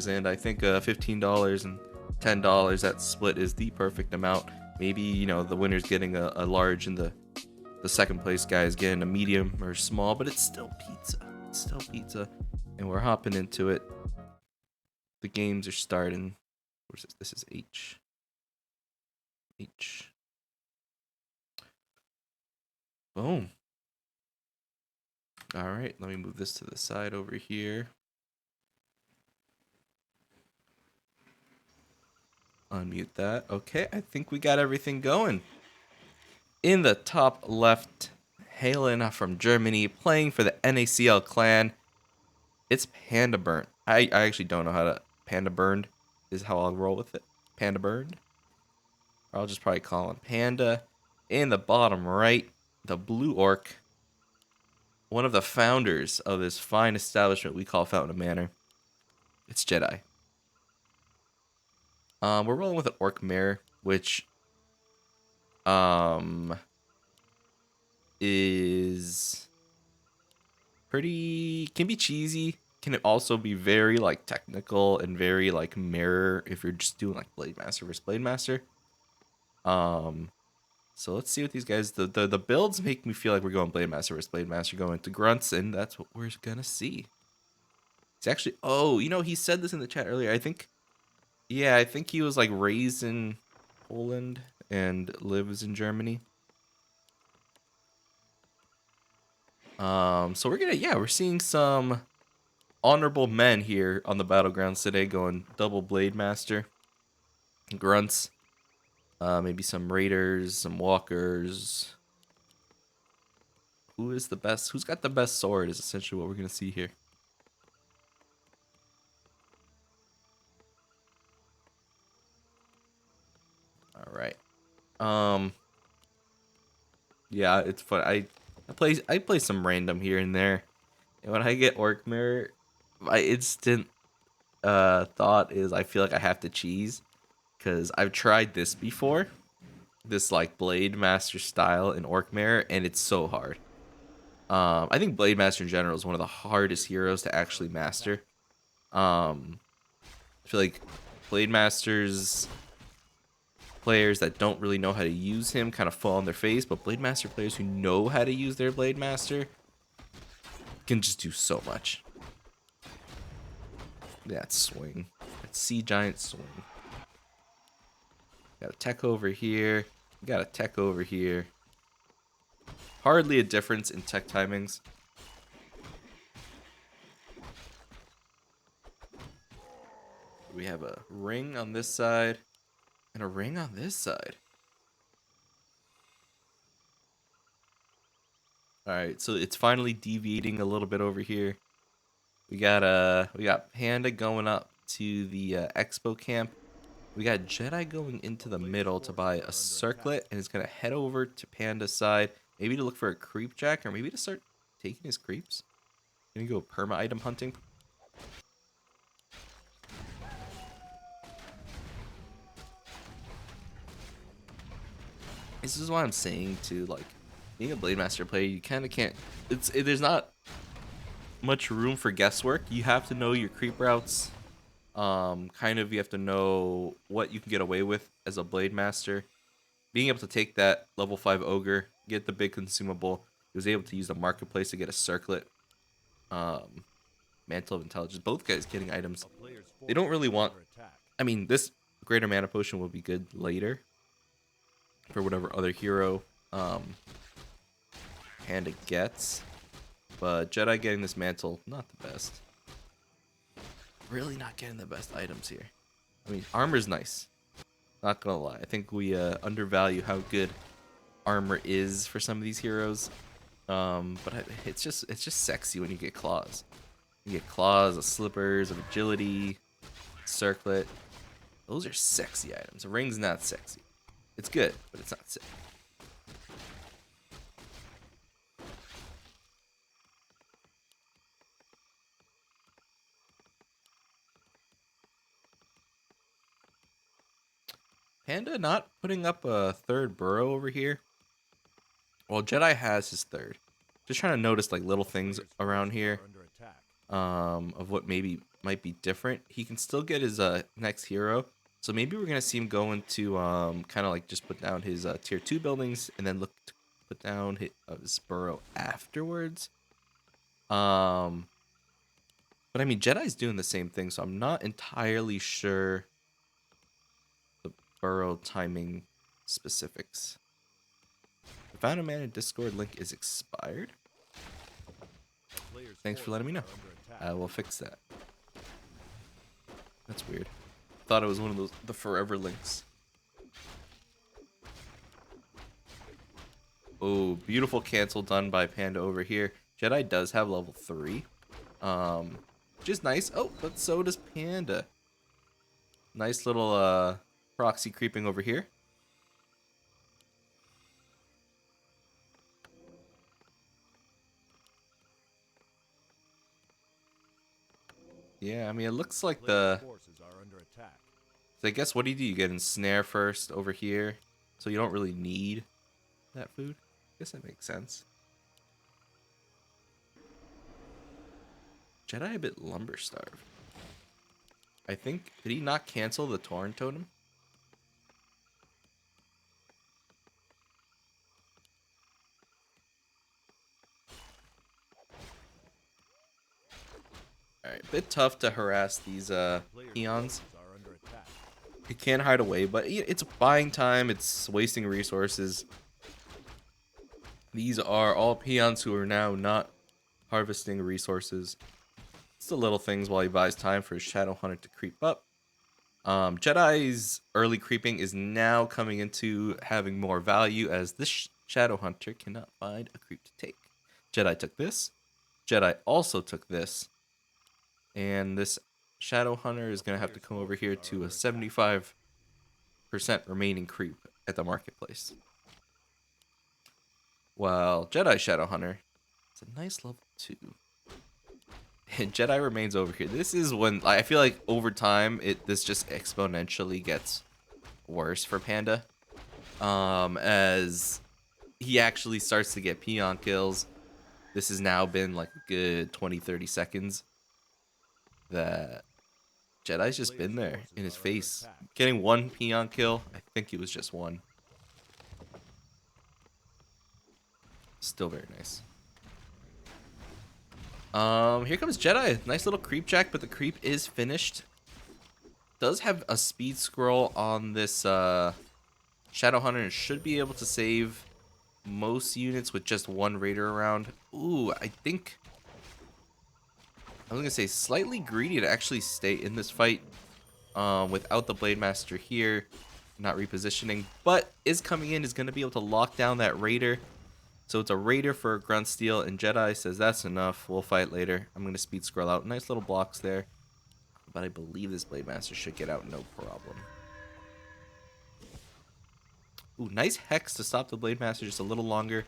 and I think $15 and $10, that split is the perfect amount. Maybe, you know, the winner's getting a large and the second place guy is getting a medium or small, but it's still pizza. It's still pizza. And we're hopping into it. The games are starting. What is this? This is H. H. Boom. All right, let me move this to the side over here. Unmute that. Okay, I think we got everything going. In the top left, hailing from Germany, playing for the NACL clan, it's Pandabaernd. I actually don't know how to... Pandabaernd is how I'll roll with it. Pandabaernd. I'll just probably call him Panda. In the bottom right, the Blue Orc, one of the founders of this fine establishment we call Fountain Manor. It's Jedi. We're rolling with an Orc Mare, which is pretty... can be cheesy. Can it also be very like technical and very like mirror if you're just doing like Blade Master versus Blade Master. So let's see what these guys... The builds make me feel like we're going Blade Master versus Blade Master, going to Grunts, and that's what we're gonna see. It's actually... oh, you know, he said this in the chat earlier. I think... yeah, I think he was like raised in Poland and lives in Germany. So we're gonna... yeah, we're seeing some honorable men here on the battlegrounds today going double Blade Master. Grunts. Maybe some Raiders, some Walkers. Who is the best? Who's got the best sword is essentially what we're going to see here. All right. Yeah, it's fun. I play some random here and there. And when I get Orc Mirror, my instant thought is I feel like I have to cheese, because I've tried this before. This like Blade Master style in Orc Mirror, and it's so hard. I think Blade Master in general is one of the hardest heroes to actually master. I feel like Blade Masters players that don't really know how to use him kind of fall on their face, but Blade Master players who know how to use their Blade Master can just do so much. That swing. That Sea Giant swing. Got a tech over here. Got a tech over here. Hardly a difference in tech timings. We have a ring on this side and a ring on this side. All right, so it's finally deviating a little bit over here. We got Panda going up to the Expo camp. We got Jedi going into the middle to buy a circlet, and it's gonna head over to Panda's side, maybe to look for a creep jack, or maybe to start taking his creeps. Gonna go perma item hunting. This is what I'm saying too, like being a Blade Master player, you kind of can't. There's not much room for guesswork. You have to know your creep routes. Kind of you have to know what you can get away with as a Blade Master. Being able to take that level 5 ogre, get the big consumable. He was able to use the marketplace to get a circlet. Mantle of Intelligence. Both guys getting items. They don't really want... I mean, this Greater Mana Potion will be good later for whatever other hero Panda gets. But Jedi getting this mantle, not the best. Really not getting the best items here. I mean, armor's nice. Not gonna lie. I think we undervalue how good armor is for some of these heroes. But it's just sexy when you get claws. You get claws, of slippers, of agility, circlet. Those are sexy items. A ring's not sexy. It's good, but it's not sexy. Panda not putting up a third burrow over here. Well, Jedi has his third. Just trying to notice like little things around here. Of what maybe might be different. He can still get his next hero. So maybe we're gonna see him go into kind of like just put down his tier 2 buildings and then look to put down his burrow afterwards. But I mean Jedi's doing the same thing, so I'm not entirely sure the burrow timing specifics. The Found a Man in Discord link is expired. Thanks for letting me know. I will fix that. That's weird. Thought it was one of the forever links. Oh, beautiful cancel done by Panda over here. Jedi does have level 3. Which is nice. Oh, but so does Panda. Nice little proxy creeping over here. Yeah, I mean, it looks like the... So I guess what do? You get ensnare first over here. So you don't really need that food. I guess that makes sense. Jedi a bit lumber starved. I think... Did he not cancel the Torrent Totem? Alright, a bit tough to harass these peons. You can hide away, but it's buying time, it's wasting resources. These are all peons who are now not harvesting resources. It's the little things while he buys time for his Shadow Hunter to creep up. Jedi's early creeping is now coming into having more value as this Shadow Hunter cannot find a creep to take. Jedi took this. Jedi also took this. And this Shadow Hunter is going to have to come over here to a 75% remaining creep at the marketplace. While Jedi Shadow Hunter, it's a nice level 2. And Jedi remains over here. This is when I feel like over time this just exponentially gets worse for Panda. As he actually starts to get peon kills. This has now been like a good 20-30 seconds that Jedi's just been there in his face. Getting one peon kill, I think it was just one. Still very nice. Here comes Jedi. Nice little creep jack, but the creep is finished. Does have a speed scroll on this Shadow Hunter and should be able to save most units with just one raider around. Ooh, I think I was gonna say slightly greedy to actually stay in this fight without the Blade Master here, not repositioning, but is coming in, is gonna be able to lock down that raider. So it's a raider for a grunt steal, and Jedi says that's enough. We'll fight later. I'm gonna speed scroll out. Nice little blocks there, but I believe this Blade Master should get out no problem. Ooh, nice hex to stop the Blade Master just a little longer.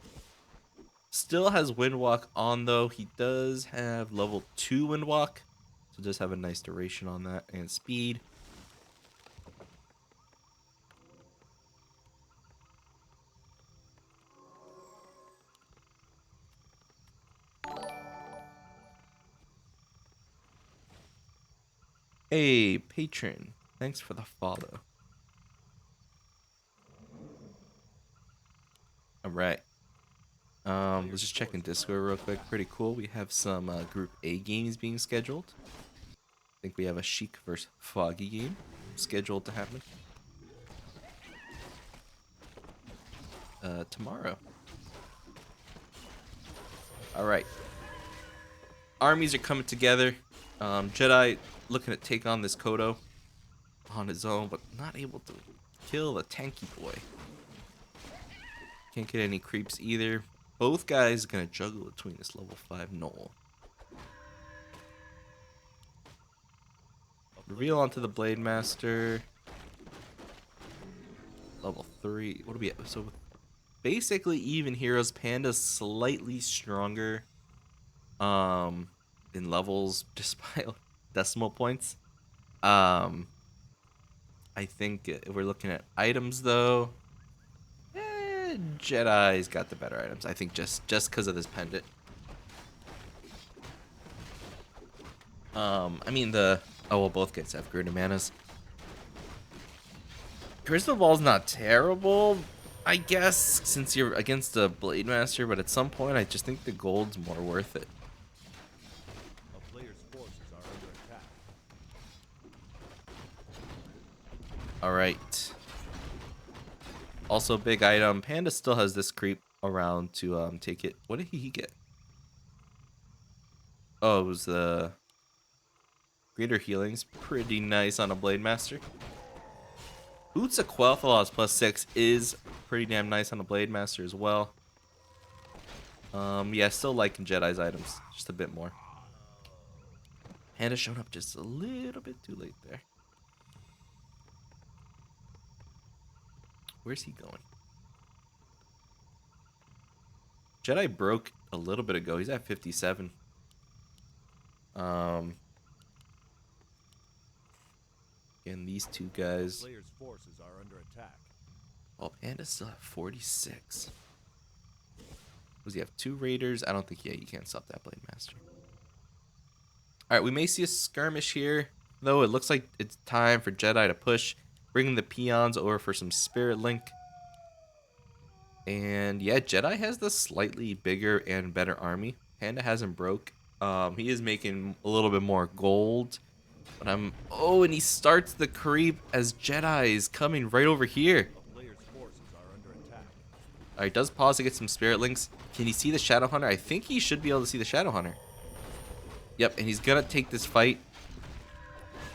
Still has Windwalk on though. He does have level 2 Windwalk, so does have a nice duration on that and speed. Hey, patron, thanks for the follow. All right. Let's just check in Discord real quick. Pretty cool. We have some Group A games being scheduled. I think we have a Sheik versus Foggy game scheduled to happen tomorrow. All right. Armies are coming together. Jedi looking to take on this Kodo on his own, but not able to kill the tanky boy. Can't get any creeps either. Both guys gonna juggle between this level 5 Knoll. Reveal onto the Blade Master. Level 3. What do we have? So basically even heroes. Panda's slightly stronger in levels just by decimal points. I think if we're looking at items though, Jedi's got the better items. I think just because of this pendant. I mean well, both guys have greater manas. Crystal Ball's not terrible, I guess, since you're against a Blade Master, but at some point I just think the gold's more worth it. A player's forces are under attack. Alright. Also, big item. Panda still has this creep around to take it. What did he get? Oh, it was the greater healing's pretty nice on a Blade Master. Boots of Quel'Thala's +6 is pretty damn nice on a Blade Master as well. Yeah, still liking Jedi's items just a bit more. Panda showed up just a little bit too late there. Where's he going? Jedi broke a little bit ago. He's at 57. And these two guys. Player's forces are under attack. Oh, Panda's still at 46. Does he have 2 raiders? I don't think, yeah, you can't stop that Blade Master. Alright, we may see a skirmish here, though. It looks like it's time for Jedi to push, bringing the peons over for some Spirit Link. And yeah, Jedi has the slightly bigger and better army. Panda hasn't broke. He is making a little bit more gold. But oh, and he starts the creep as Jedi is coming right over here. A player's forces are under attack. Alright, does pause to get some Spirit Links. Can he see the Shadow Hunter? I think he should be able to see the Shadow Hunter. Yep, and he's gonna take this fight.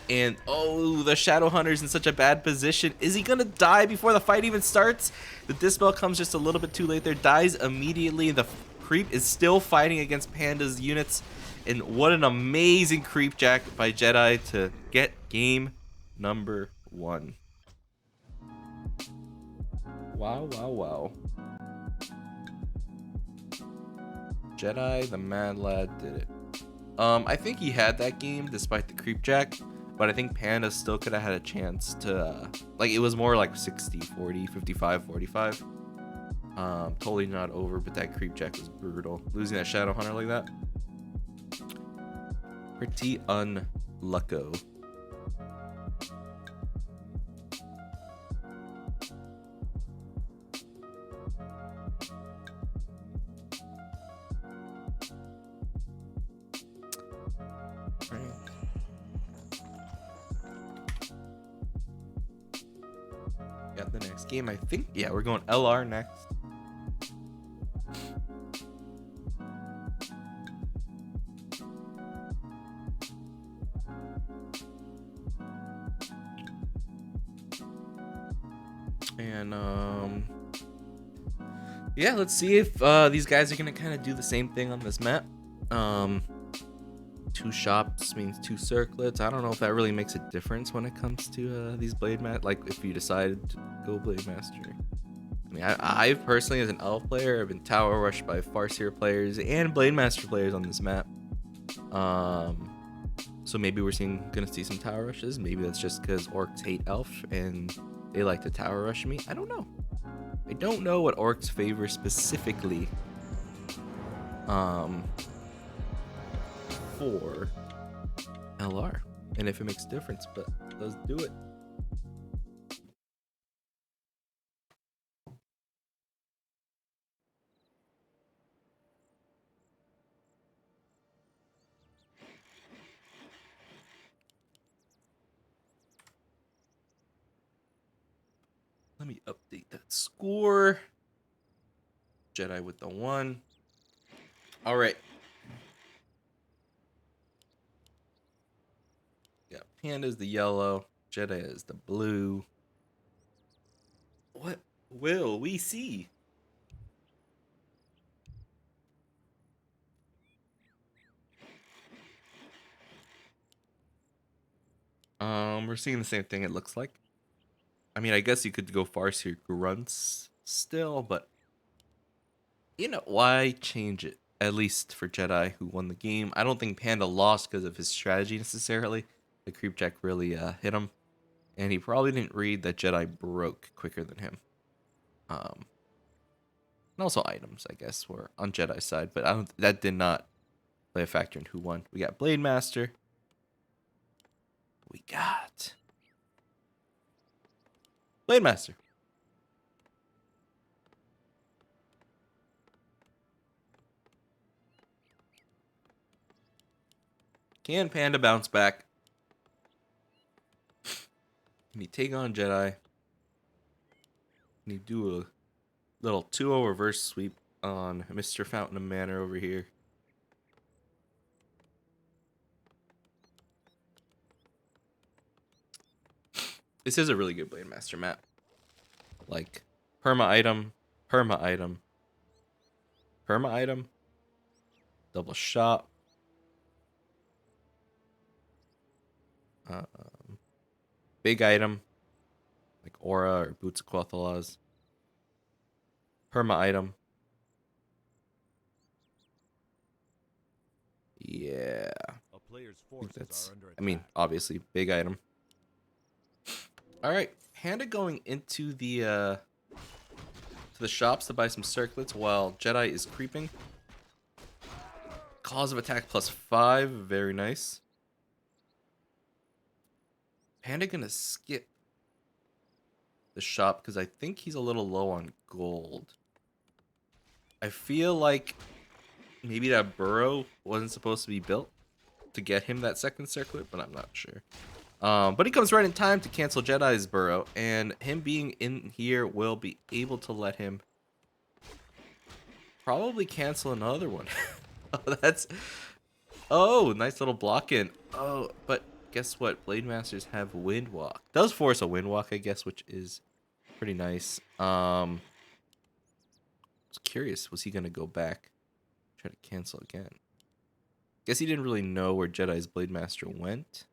And oh, the Shadow Hunter's in such a bad position. Is he gonna die before the fight even starts? The Dispel comes just a little bit too late there. Dies immediately. The creep is still fighting against Panda's units. And what an amazing creep jack by Jedi to get game number 1. Wow, wow, wow. Jedi, the mad lad, did it. I think he had that game despite the creep jack, but I think Panda still could have had a chance to, like, it was more like 60-40, 55-45. Totally not over, but that creep jack was brutal. Losing that Shadow Hunter like that. Pretty unlucko. Got the next game, I think. Yeah, we're going LR next. And yeah, let's see if these guys are gonna kind of do the same thing on this map. 2 shops means 2 circlets. I don't know if that really makes a difference when it comes to these Blade Master. Like if you decided to go Blade Master. I mean, I personally, as an elf player, have been tower rushed by Farseer players and Blade Master players on this map. So maybe we're gonna see some tower rushes. Maybe that's just because orcs hate elf and they like to tower rush me. I don't know. I don't know what orcs favor specifically. For LR, and if it makes a difference, but let's do it. Let me update that score. Jedi with the 1. All right. Yeah, Panda's the yellow. Jedi is the blue. What will we see? We're seeing the same thing, it looks like. I mean, I guess you could go Farseer grunts still, but you know, why change it? At least for Jedi, who won the game. I don't think Panda lost because of his strategy necessarily. The creep jack really hit him, and he probably didn't read that Jedi broke quicker than him. And also items, I guess, were on Jedi's side, but that did not play a factor in who won. We got Blade Master, we got Blade Master. Can Panda bounce back? Can he take on Jedi? Can he do a little 2-0 reverse sweep on Mr. Fountain of Manor over here? This is a really good Blade Master map. Like, perma item, perma item, perma item, double shot. Big item, like Aura or Boots of Quathalas. Perma item. Yeah. A player's forces That's, are under attack. I mean, obviously, big item. All right, Panda going into the to the shops to buy some circlets while Jedi is creeping. Cause of attack +5, very nice. Panda gonna skip the shop because I think he's a little low on gold. I feel like maybe that burrow wasn't supposed to be built to get him that second circlet, but I'm not sure. But he comes right in time to cancel Jedi's burrow, and him being in here will be able to let him probably cancel another one. Oh, nice little block in. Oh, but guess what? Blade Masters have Windwalk. Does force a Windwalk, I guess, which is pretty nice. I was curious, was he gonna go back, try to cancel again? Guess he didn't really know where Jedi's Blade Master went.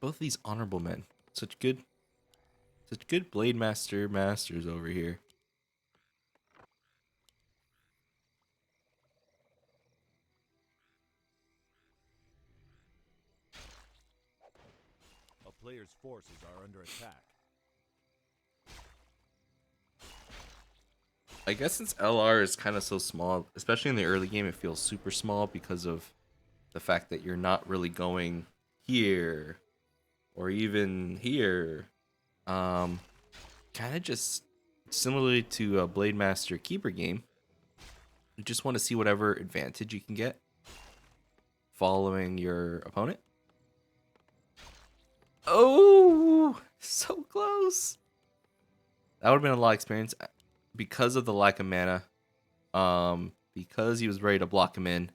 Both these honorable men, such good Blade Master masters over here. A player's forces are under attack. I guess since LR is kind of so small, especially in the early game, it feels super small because of the fact that you're not really going here or even here. Kind of just similarly to a Blade Master Keeper game. You just want to see whatever advantage you can get following your opponent. Oh, so close. That would have been a lot of experience because of the lack of mana. Because he was ready to block him in,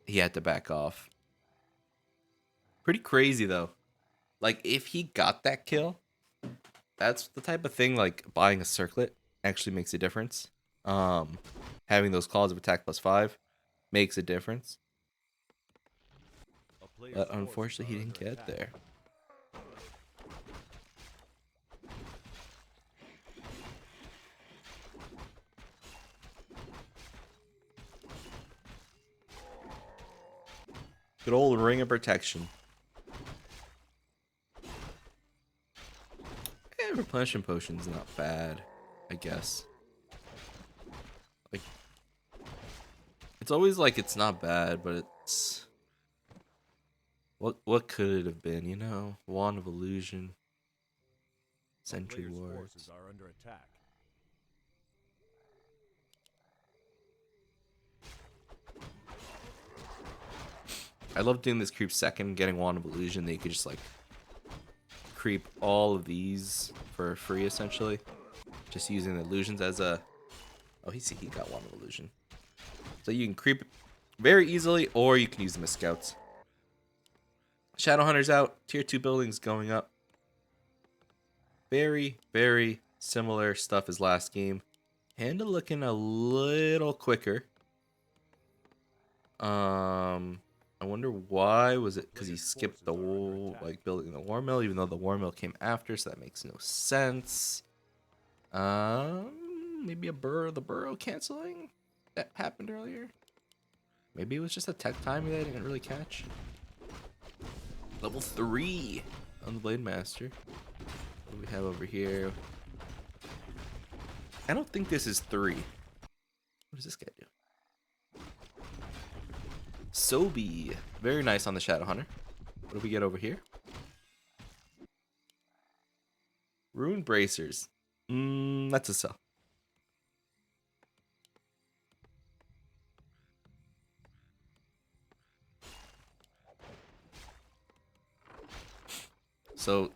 he had to back off. Pretty crazy though. Like if he got that kill, that's the type of thing like buying a circlet actually makes a difference. Having those claws of attack +5 makes a difference. But unfortunately, he didn't get there. Good old Ring of Protection. And replenishing potion's not bad, I guess. Like, it's always like it's not bad, but it's what could it have been? You know, Wand of Illusion, Sentry Wards. Forces are under attack. I love doing this creep second, getting Wand of Illusion. That you could just like creep all of these for free, essentially. Just using the illusions as a. Oh, he got Wand of Illusion. So you can creep very easily, or you can use them as scouts. Shadowhunter's out. Tier 2 buildings going up. Very, very similar stuff as last game. Panda looking a little quicker. I wonder why. Was it because he skipped the like building the war mill, even though the war mill came after, so that makes no sense. Maybe the burrow canceling that happened earlier. Maybe it was just a tech timing that I didn't really catch. Level 3 on the Blade Master. What do we have over here? I don't think this is 3. What does this guy do? Sobi. Very nice on the Shadow Hunter. What do we get over here? Rune Bracers. That's a sell. So,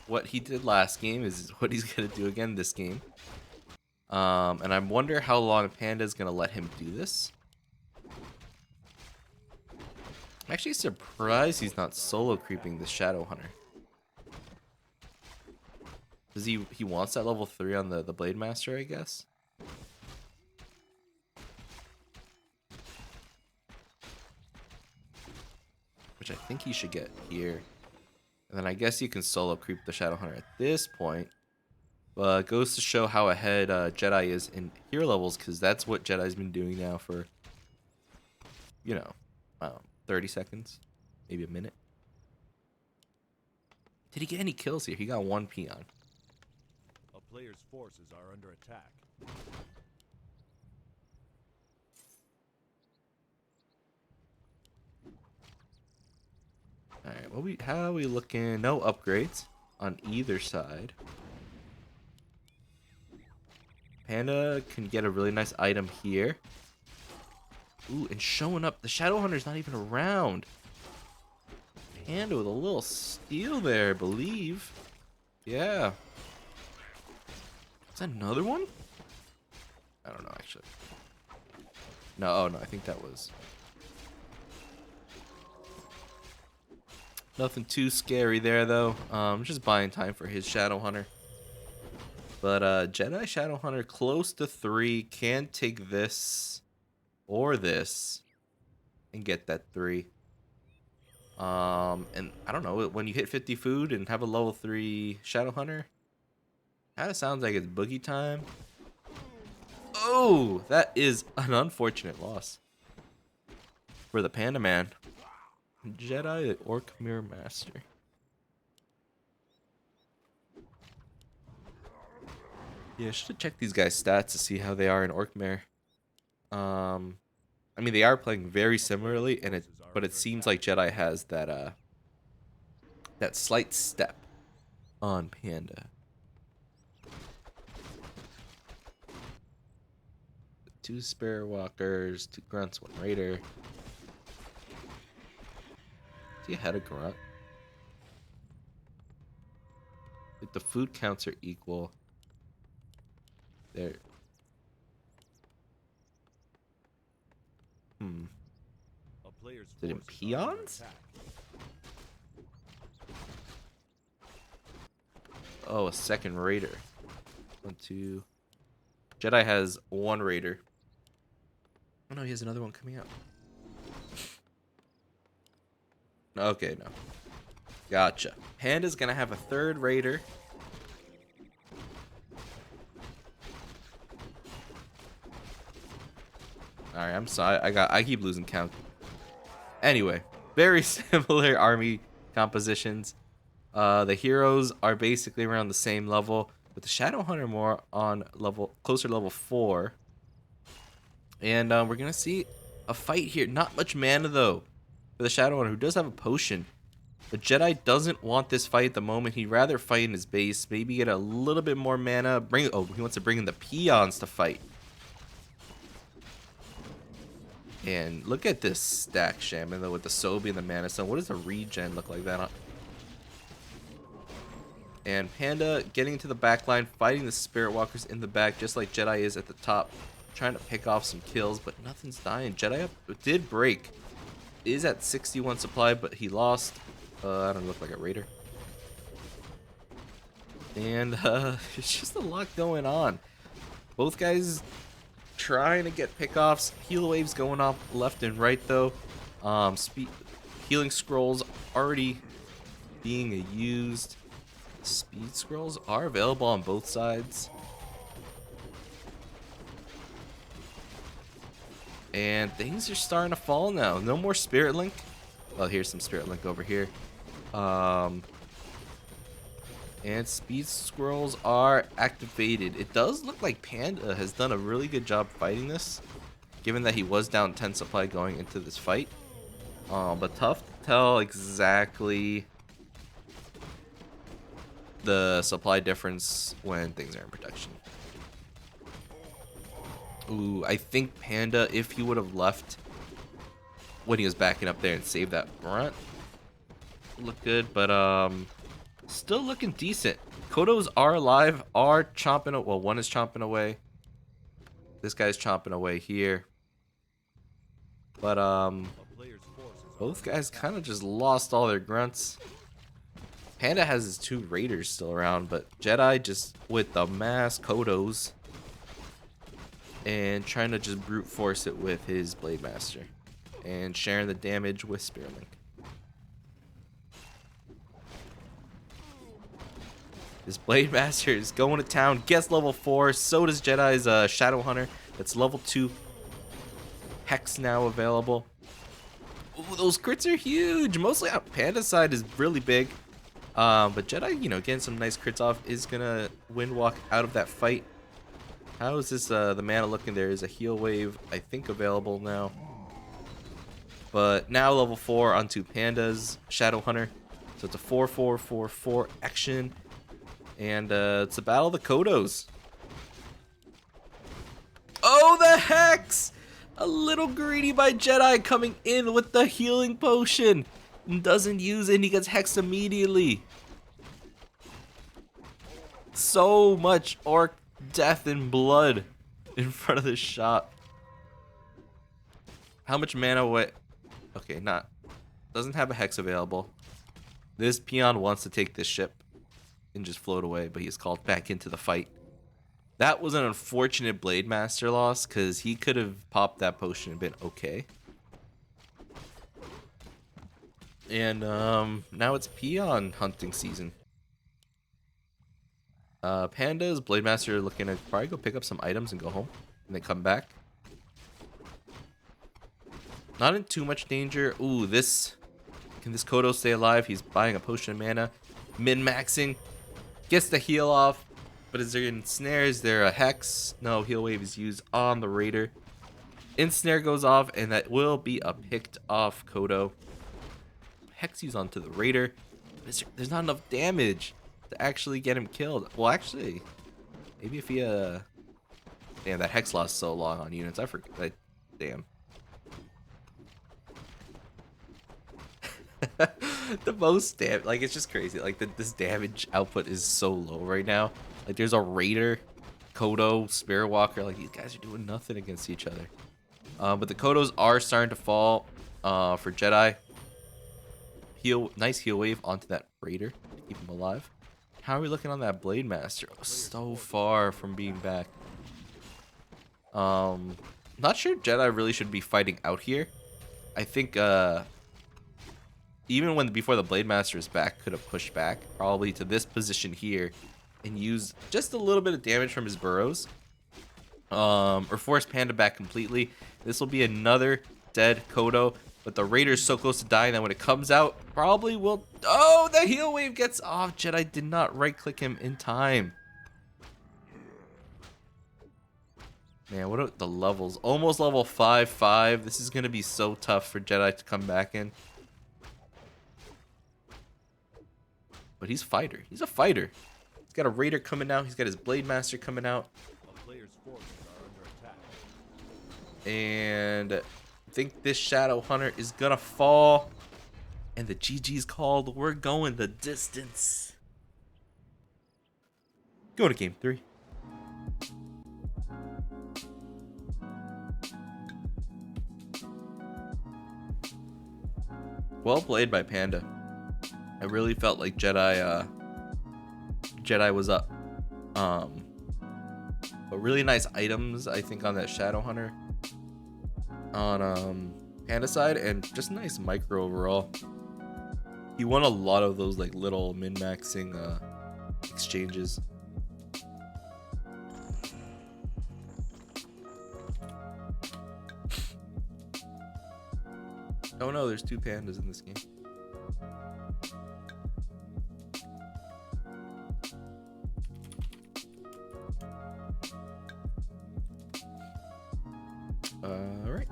what he did last game is what he's going to do again this game. And I wonder how long Panda's going to let him do this. I'm actually surprised he's not solo creeping the Shadow Hunter. Does he wants that level 3 on the Blade Master, I guess? Which I think he should get here. And then I guess you can solo creep the Shadow Hunter at this point. But it goes to show how ahead Jedi is in hero levels, because that's what Jedi's been doing now for, you know, 30 seconds, maybe a minute. Did he get any kills here? He got 1 peon. A player's forces are under attack. Alright, how are we looking? No upgrades on either side. Panda can get a really nice item here. Ooh, and showing up. The Shadow Hunter's not even around. Panda with a little steal there, I believe. Yeah. Is that another one? I don't know, actually. No, oh no, I think that was... Nothing too scary there, though. Just buying time for his Shadow Hunter. But Jedi Shadow Hunter close to 3. Can take this or this and get that 3. And I don't know, when you hit 50 food and have a level 3 Shadow Hunter, kind of sounds like it's boogie time. Oh, that is an unfortunate loss for the Pandabaernd. Jedi, the Orc Mirror Master. Yeah, I should have checked these guys' stats to see how they are in Orc Mirror. I mean, they are playing very similarly, but it seems like Jedi has that that slight step on Panda. 2 Spare Walkers, 2 Grunts, 1 Raider. Is he ahead of Grunt? Like the food counts are equal. There. A player's Is it in forces are under peons? attack. Oh, a second Raider. 1, 2. Jedi has 1 Raider. Oh no, he has another one coming out. Okay, no. Gotcha. Panda's gonna have a 3rd Raider. Alright, I'm sorry. I keep losing count. Anyway, very similar army compositions. The heroes are basically around the same level, with the Shadow Hunter more on closer to level 4. And we're gonna see a fight here. Not much mana though for the Shadow Hunter, who does have a potion. The Jedi doesn't want this fight at the moment. He'd rather fight in his base, maybe get a little bit more mana. He wants to bring in the peons to fight. And look at this stack, Shaman, though, with the Sobi and the Mana Stone. What does the regen look like that? And Panda getting into the back line, fighting the Spirit Walkers in the back, just like Jedi is at the top, trying to pick off some kills, but nothing's dying. Jedi did break. Is at 61 supply, but he lost. I don't look like a Raider. And it's just a lot going on. Both guys trying to get pickoffs. Heal waves going off left and right though. Healing scrolls already being used. Speed scrolls are available on both sides. And things are starting to fall now. No more Spirit Link. Well, here's some Spirit Link over here. And speed scrolls are activated. It does look like Panda has done a really good job fighting this, given that he was down 10 supply going into this fight. But tough to tell exactly the supply difference when things are in production. Ooh, I think Panda, if he would have left when he was backing up there and saved that grunt, look good, but still looking decent. Kodos are alive, are chomping. Well, one is chomping away. This guy's chomping away here. But both guys kind of just lost all their grunts. Panda has his 2 raiders still around, but Jedi just with the mass Kodos and trying to just brute force it with his Blade Master and sharing the damage with Spearlink. This Blade Master is going to town, gets level 4, so does Jedi's Shadow Hunter. That's level 2. Hex now available. Ooh, those crits are huge. Mostly on Panda's side is really big. But Jedi, you know, getting some nice crits off is gonna windwalk out of that fight. How is this, the mana looking? There is a heal wave, I think, available now. But now level 4 onto Panda's Shadow Hunter. So it's a 4-4-4-4 action. And it's a battle of the Kodos. Oh, the Hex! A little greedy by Jedi coming in with the healing potion. Doesn't use it and he gets hexed immediately. So much orc death and blood in front of this shop. How much mana away? Okay, doesn't have a hex available. This peon wants to take this ship and just float away, but he's called back into the fight. That was an unfortunate Blade Master loss because he could have popped that potion and been okay. And now it's peon hunting season. Panda's Blade Master looking to probably go pick up some items and go home and then come back. Not in too much danger. Ooh, can this Kodo stay alive? He's buying a potion of mana, min-maxing, gets the heal off, but is there ensnare? Is there a hex? No, heal wave is used on the raider. Ensnare goes off, and that will be a picked off Kodo. Hex used onto the raider. There's not enough damage to actually get him killed. Well, actually, maybe if he damn, that hex lasts so long on units. I forget. Damn. The most damage, like, it's just crazy. Like, this damage output is so low right now. Like, there's a raider, Kodo, Spirit Walker. Like, these guys are doing nothing against each other. But the Kodos are starting to fall for Jedi. Nice heal wave onto that raider to keep him alive. How are we looking on that Blade Master? Oh, so far from being back. Not sure Jedi really should be fighting out here. I think even before the Blade Master is back, could have pushed back probably to this position here and used just a little bit of damage from his burrows. Or force Panda back completely. This will be another dead Kodo. But the Raider's so close to dying that when it comes out, probably will... Oh, the heal wave gets off. Jedi did not right-click him in time. Man, what are the levels? Almost level 5-5. This is going to be so tough for Jedi to come back in. But he's a fighter. He's a fighter. He's got a Raider coming out. He's got his Blade Master coming out. A player's forces are under attack. And I think this Shadow Hunter is going to fall. And the GG's called. We're going the distance. Go to game 3. Well played by Panda. I really felt like Jedi was up. But really nice items, I think, on that Shadow Hunter. On Panda side, and just nice micro overall. He won a lot of those like little min-maxing exchanges. Oh no, there's 2 pandas in this game. All right.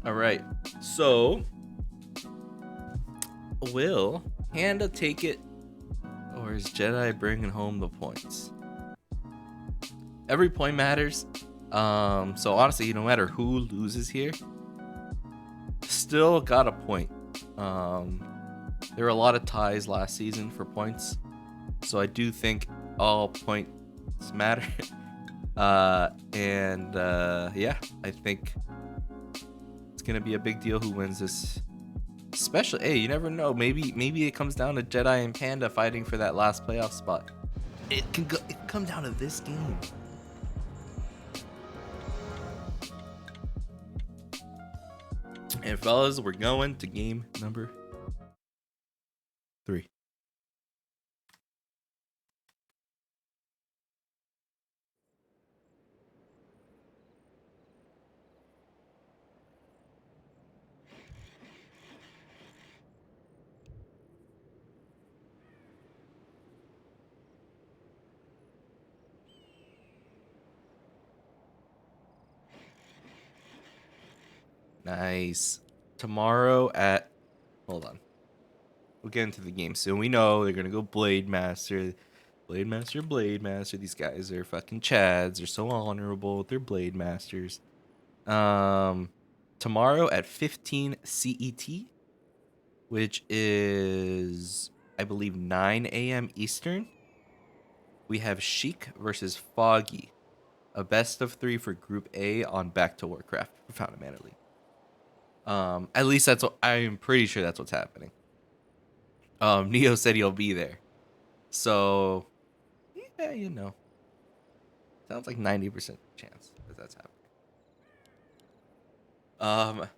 All right. So, will Panda take it, or is Jedi bringing home the points? Every point matters. So honestly, no matter who loses here, still got a point. There were a lot of ties last season for points, so I do think all points matter. Yeah, I think it's gonna be a big deal who wins this. Especially, hey, you never know. Maybe it comes down to Jedi and Panda fighting for that last playoff spot. It can come down to this game. And fellas, we're going to game number 3. Nice. Tomorrow at, hold on. We'll get into the game soon. We know they're gonna go Blade Master. Blade Master, Blade Master. These guys are fucking Chads. They're so honorable. They're Blade Masters. Tomorrow at 15 CET, which is, I believe, 9 a.m. Eastern, we have Sheik versus Foggy. A best of 3 for Group A on Back to Warcraft for Founded Mana League. At least that's what I'm pretty sure that's what's happening. Neo said he'll be there. So, yeah, you know. Sounds like 90% chance that that's happening.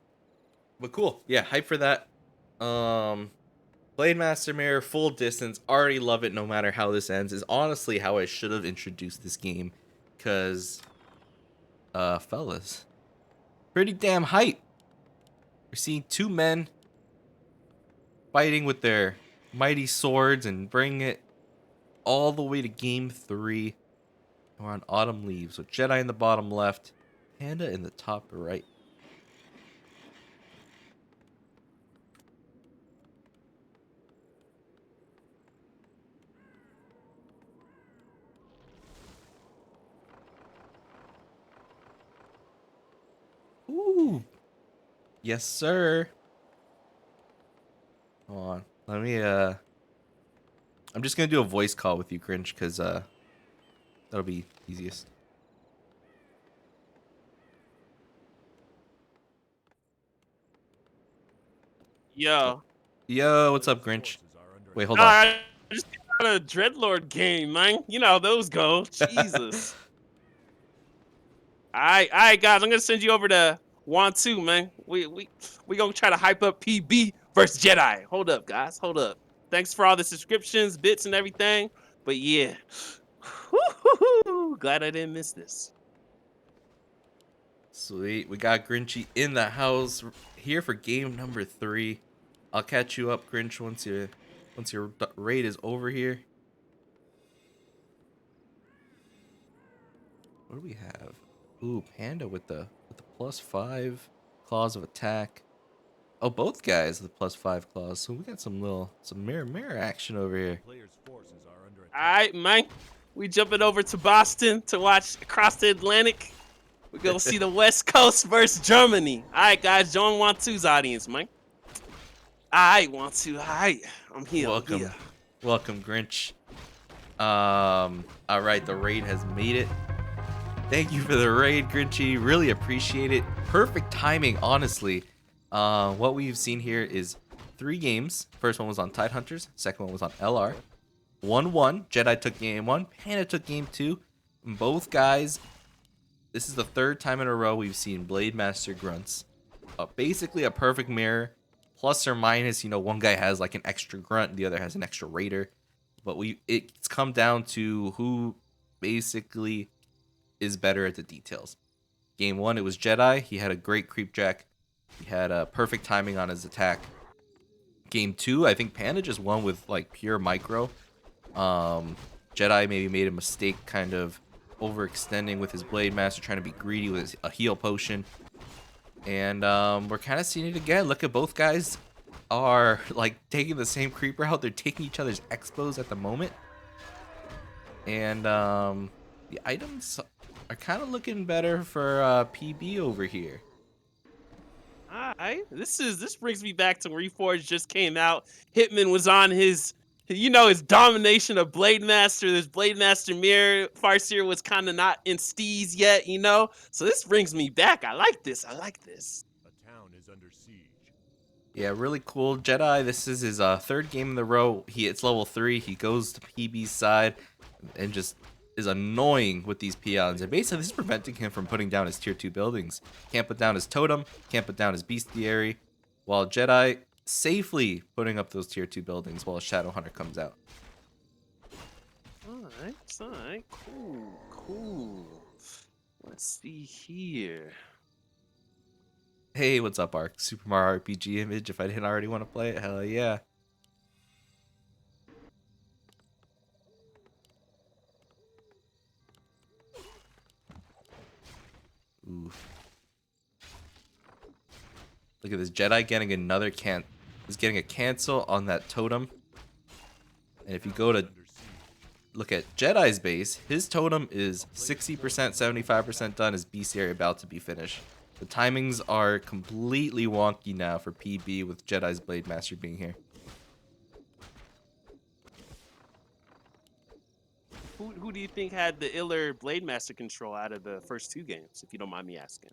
But cool. Yeah, hype for that. Blade Master Mirror, full distance. Already love it no matter how this ends. Is honestly how I should have introduced this game. Cause fellas, pretty damn hype. We're seeing 2 men fighting with their mighty swords and bring it all the way to game 3. We're on Autumn Leaves with Jedi in the bottom left, Panda in the top right. Ooh, yes sir. Hold on, let me I'm just gonna do a voice call with you, Grinch, because that'll be easiest. Yo. Yo, what's up, Grinch? Wait, hold on. I just got a Dreadlord game, man. You know how those go. Jesus. Alright, guys. I'm gonna send you over to Wontu, man. We gonna try to hype up PB versus Jedi. Hold up, guys. Hold up. Thanks for all the subscriptions, bits, and everything. But yeah. Glad I didn't miss this. Sweet, we got Grinchy in the house here for game number 3. I'll catch you up, Grinch, once your raid is over here. What do we have? Ooh, Panda with the +5 claws of attack. Oh, both guys with the +5 claws. So we got some mirror action over here. Alright, man. We jumping over to Boston to watch across the Atlantic. We're gonna see the West Coast versus Germany. Alright, guys, join Wantu's audience, man. Alright, Wantu, alright. I'm here. Welcome, welcome, Grinch. All right, the raid has made it. Thank you for the raid, Grinchy. Really appreciate it. Perfect timing, honestly. What we've seen here is 3 games. First one was on Tidehunters. Second one was on LR. 1-1. Jedi took game 1. Panda took game 2. Both guys, this is the 3rd time in a row we've seen Blade Master grunts. Basically a perfect mirror. Plus or minus, one guy has like an extra grunt, the other has an extra raider. But it's come down to who basically is better at the details. Game 1, it was Jedi. He had a great creep jack. He had perfect timing on his attack. Game 2, I think Panda just won with like pure micro. Jedi maybe made a mistake kind of overextending with his Blade Master, trying to be greedy with a heal potion. And we're kind of seeing it again. Look at both guys are like taking the same creep route. They're taking each other's expos at the moment. And the items are kind of looking better for PB over here. Alright, this brings me back to Reforged just came out. Hitman was on his, his domination of Blade Master. This Blade Master mirror. Farseer was kind of not in steez yet, So this brings me back. I like this. I like this. A town is under siege. Yeah, really cool. Jedi, this is his third game in the row. It's level 3. He goes to PB's side and just is annoying with these peons. And basically, this is preventing him from putting down his tier 2 buildings. Can't put down his totem, can't put down his bestiary, while Jedi safely putting up those tier 2 buildings while a Shadow Hunter comes out. Alright, cool. Let's see here. Hey, what's up, Ark? Super Mario RPG image. If I didn't already want to play it, hell yeah. Ooh. Look at this Jedi getting another is getting a cancel on that totem. And if you go to look at Jedi's base, his totem is 60%, 75% done. His bestiary about to be finished. The timings are completely wonky now for PB with Jedi's Blade Master being here. Who do you think had the iller Blade Master control out of the first 2 games, if you don't mind me asking?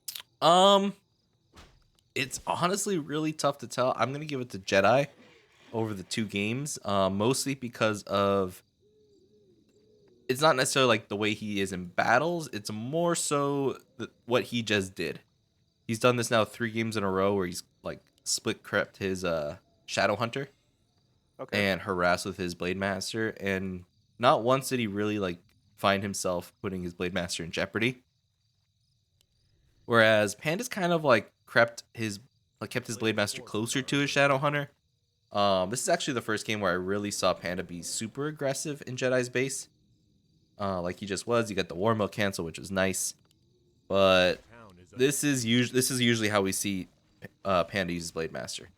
It's honestly really tough to tell. I'm gonna give it to Jedi over the 2 games, mostly because of it's not necessarily like the way he is in battles. It's more so what he just did. He's done this now 3 games in a row where he's like split crept his Shadow Hunter and harassed with his Blade Master, and not once did he really like find himself putting his Blade Master in jeopardy. Whereas Panda's kind of like kept his Blade Master closer to his Shadow Hunter. This is actually the first game where I really saw Panda be super aggressive in Jedi's base. Like he just was. You got the War Mill cancel, which was nice. But this is usually how we see Panda use his Blade Master.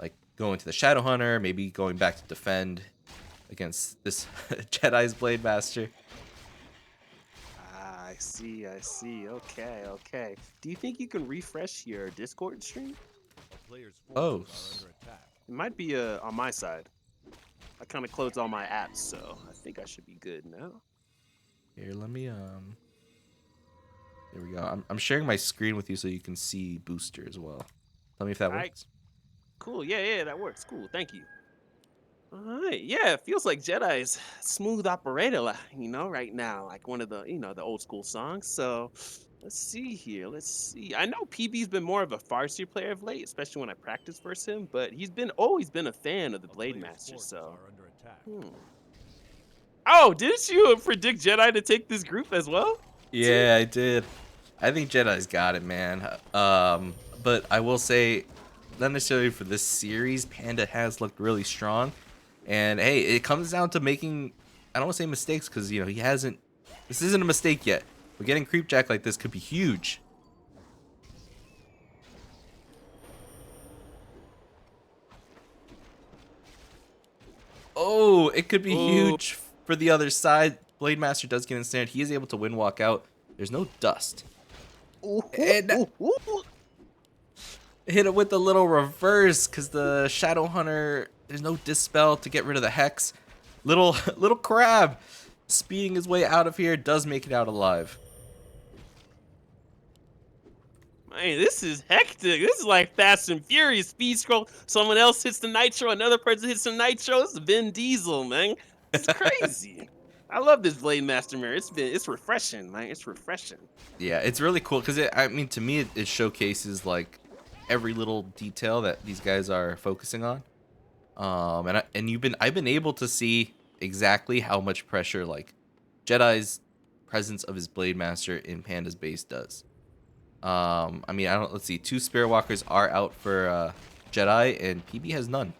Like going to the Shadow Hunter, maybe going back to defend against this Jedi's Blade Master. I see. Okay. Do you think you can refresh your Discord stream? A player's Oh. forces are under attack. It might be on my side. I kind of closed all my apps, so I think I should be good now. Here, let me There we go. I'm sharing my screen with you so you can see Booster as well. Tell me if that works. Cool. Yeah, that works. Cool. Thank you. All right. Yeah, it feels like Jedi's smooth operator, right now, like one of the, the old school songs. So let's see here. Let's see. I know PB's been more of a Farseer player of late, especially when I practice versus him, but he's always been a fan of the Blade Master. Forces So. are under attack. Oh, didn't you predict Jedi to take this group as well? Yeah, I did. I think Jedi's got it, man. But I will say, not necessarily for this series, Panda has looked really strong. And hey, it comes down to making, I don't want to say mistakes because, he hasn't, this isn't a mistake yet. But getting creep jack like this could be huge. Oh, it could be huge for the other side. Blade Master does get ensnared. He is able to win walk out. There's no dust. And hit it with a little reverse because the Shadow Hunter, there's no dispel to get rid of the hex. Little crab speeding his way out of here, does make it out alive. Man, this is hectic. This is like Fast and Furious speed scroll. Someone else hits the nitro, another person hits the nitro. This is Vin Diesel, man. It's crazy. I love this Blade Master mirror. It's refreshing, man. It's refreshing. Yeah, it's really cool because to me it showcases like every little detail that these guys are focusing on. I've been able to see exactly how much pressure like Jedi's presence of his Blade Master in Panda's base does. I mean, I don't. Let's see. 2 Spirit Walkers are out for Jedi, and PB has none.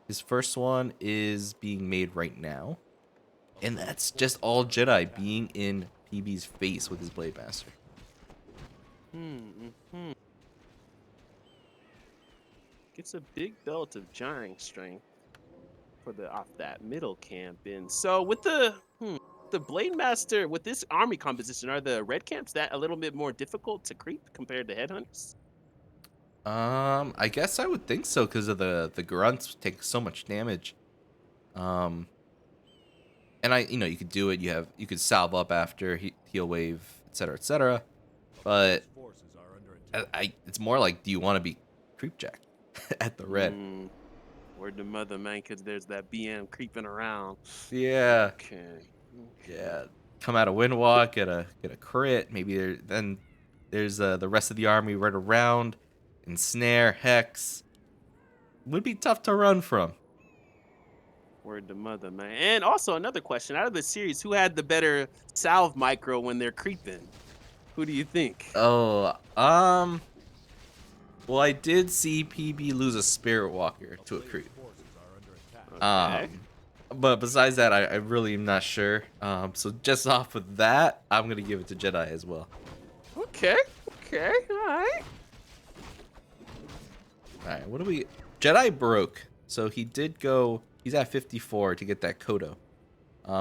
His first one is being made right now, and that's just all Jedi being in PB's face with his Blade Master. Gets a big belt of jarring strength for the off that middle camp. And so with the Blade Master, with this army composition, are the red camps that a little bit more difficult to creep compared to headhunters? I guess I would think so because of the grunts take so much damage. And you could do it. You could salve up after heal wave, etc., etc. But Forces are under attack. it's more like, do you want to be creepjack at the red? Word to mother, man, because there's that BM creeping around. Yeah, Okay. yeah. Come out of Windwalk, get a crit. Maybe then there's the rest of the army right around. Ensnare, Hex. Would be tough to run from. Word to mother, man. And also another question: out of the series, who had the better salve micro when they're creeping? Who do you think? Oh, well, I did see PB lose a Spirit Walker to a creep. Forces are under attack. Okay. But besides that, I really am not sure. So just off of that, I'm gonna give it to Jedi as well. Okay. Okay. All right. All right, what do we? Jedi broke, so he did go. He's at 54 to get that Kodo.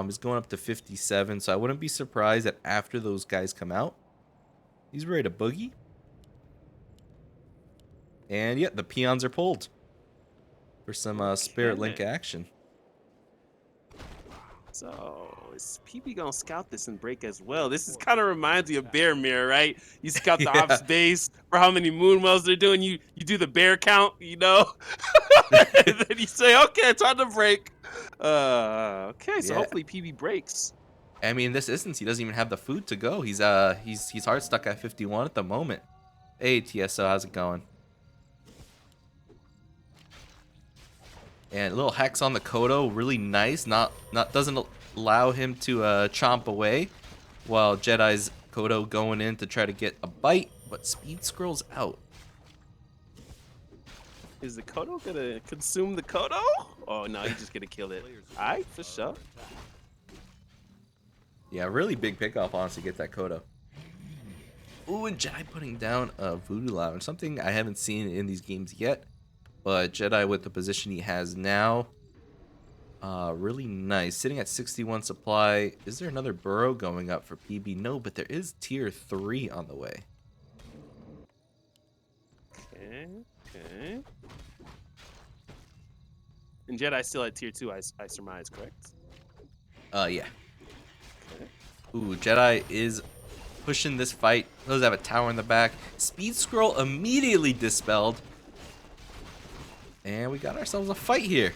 He's going up to 57, so I wouldn't be surprised that after those guys come out, he's ready to boogie. And yeah, the peons are pulled for some Spirit Link action. So is PB gonna scout this and break as well? This is kind of reminds me of Bear Mirror, right? You scout the Yeah. ops base for how many moon wells they're doing. You do the bear count, and then you say, okay, time to break. Okay, so Yeah. hopefully PB breaks. I mean, in this instance, he doesn't even have the food to go. He's hard stuck at 51 at the moment. Hey TSO, how's it going? And a little hex on the Kodo, really nice. Not doesn't allow him to chomp away, while Jedi's Kodo going in to try to get a bite, but speed scrolls out. Is the Kodo gonna consume the Kodo? Oh no, he's just gonna kill it. All right, for sure. Yeah, really big pickoff, honestly, get that Kodo. Ooh, and Jedi putting down a Voodoo Lounge, something I haven't seen in these games yet. But Jedi with the position he has now, really nice. Sitting at 61 supply. Is there another burrow going up for PB? No, but there is tier 3 on the way. Okay. And Jedi still at tier 2, I surmise, correct? Yeah. Okay. Ooh, Jedi is pushing this fight. Does have a tower in the back. Speed scroll immediately dispelled. And we got ourselves a fight here.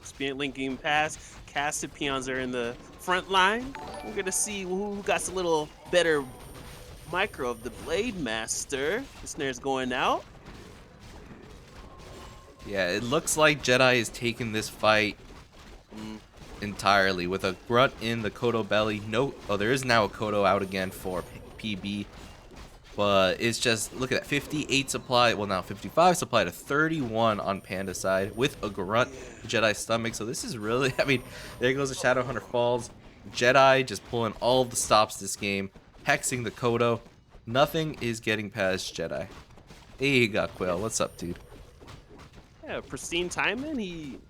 Spirit linking pass. Casted peons are in the front line. We're gonna see who got a little better micro of the Blade Master. The snare's going out. Yeah, it looks like Jedi is taking this fight entirely with a grunt in the Kodo belly. No, oh, there is now a Kodo out again for PB. But it's just, look at that, 58 supply, well now 55 supply to 31 on Panda side with a grunt Jedi stomach. So this is really, I mean, there goes the Shadowhunter Falls. Jedi just pulling all of the stops this game, hexing the Kodo. Nothing is getting past Jedi. Hey, got Quail, what's up, dude? Yeah, pristine timing.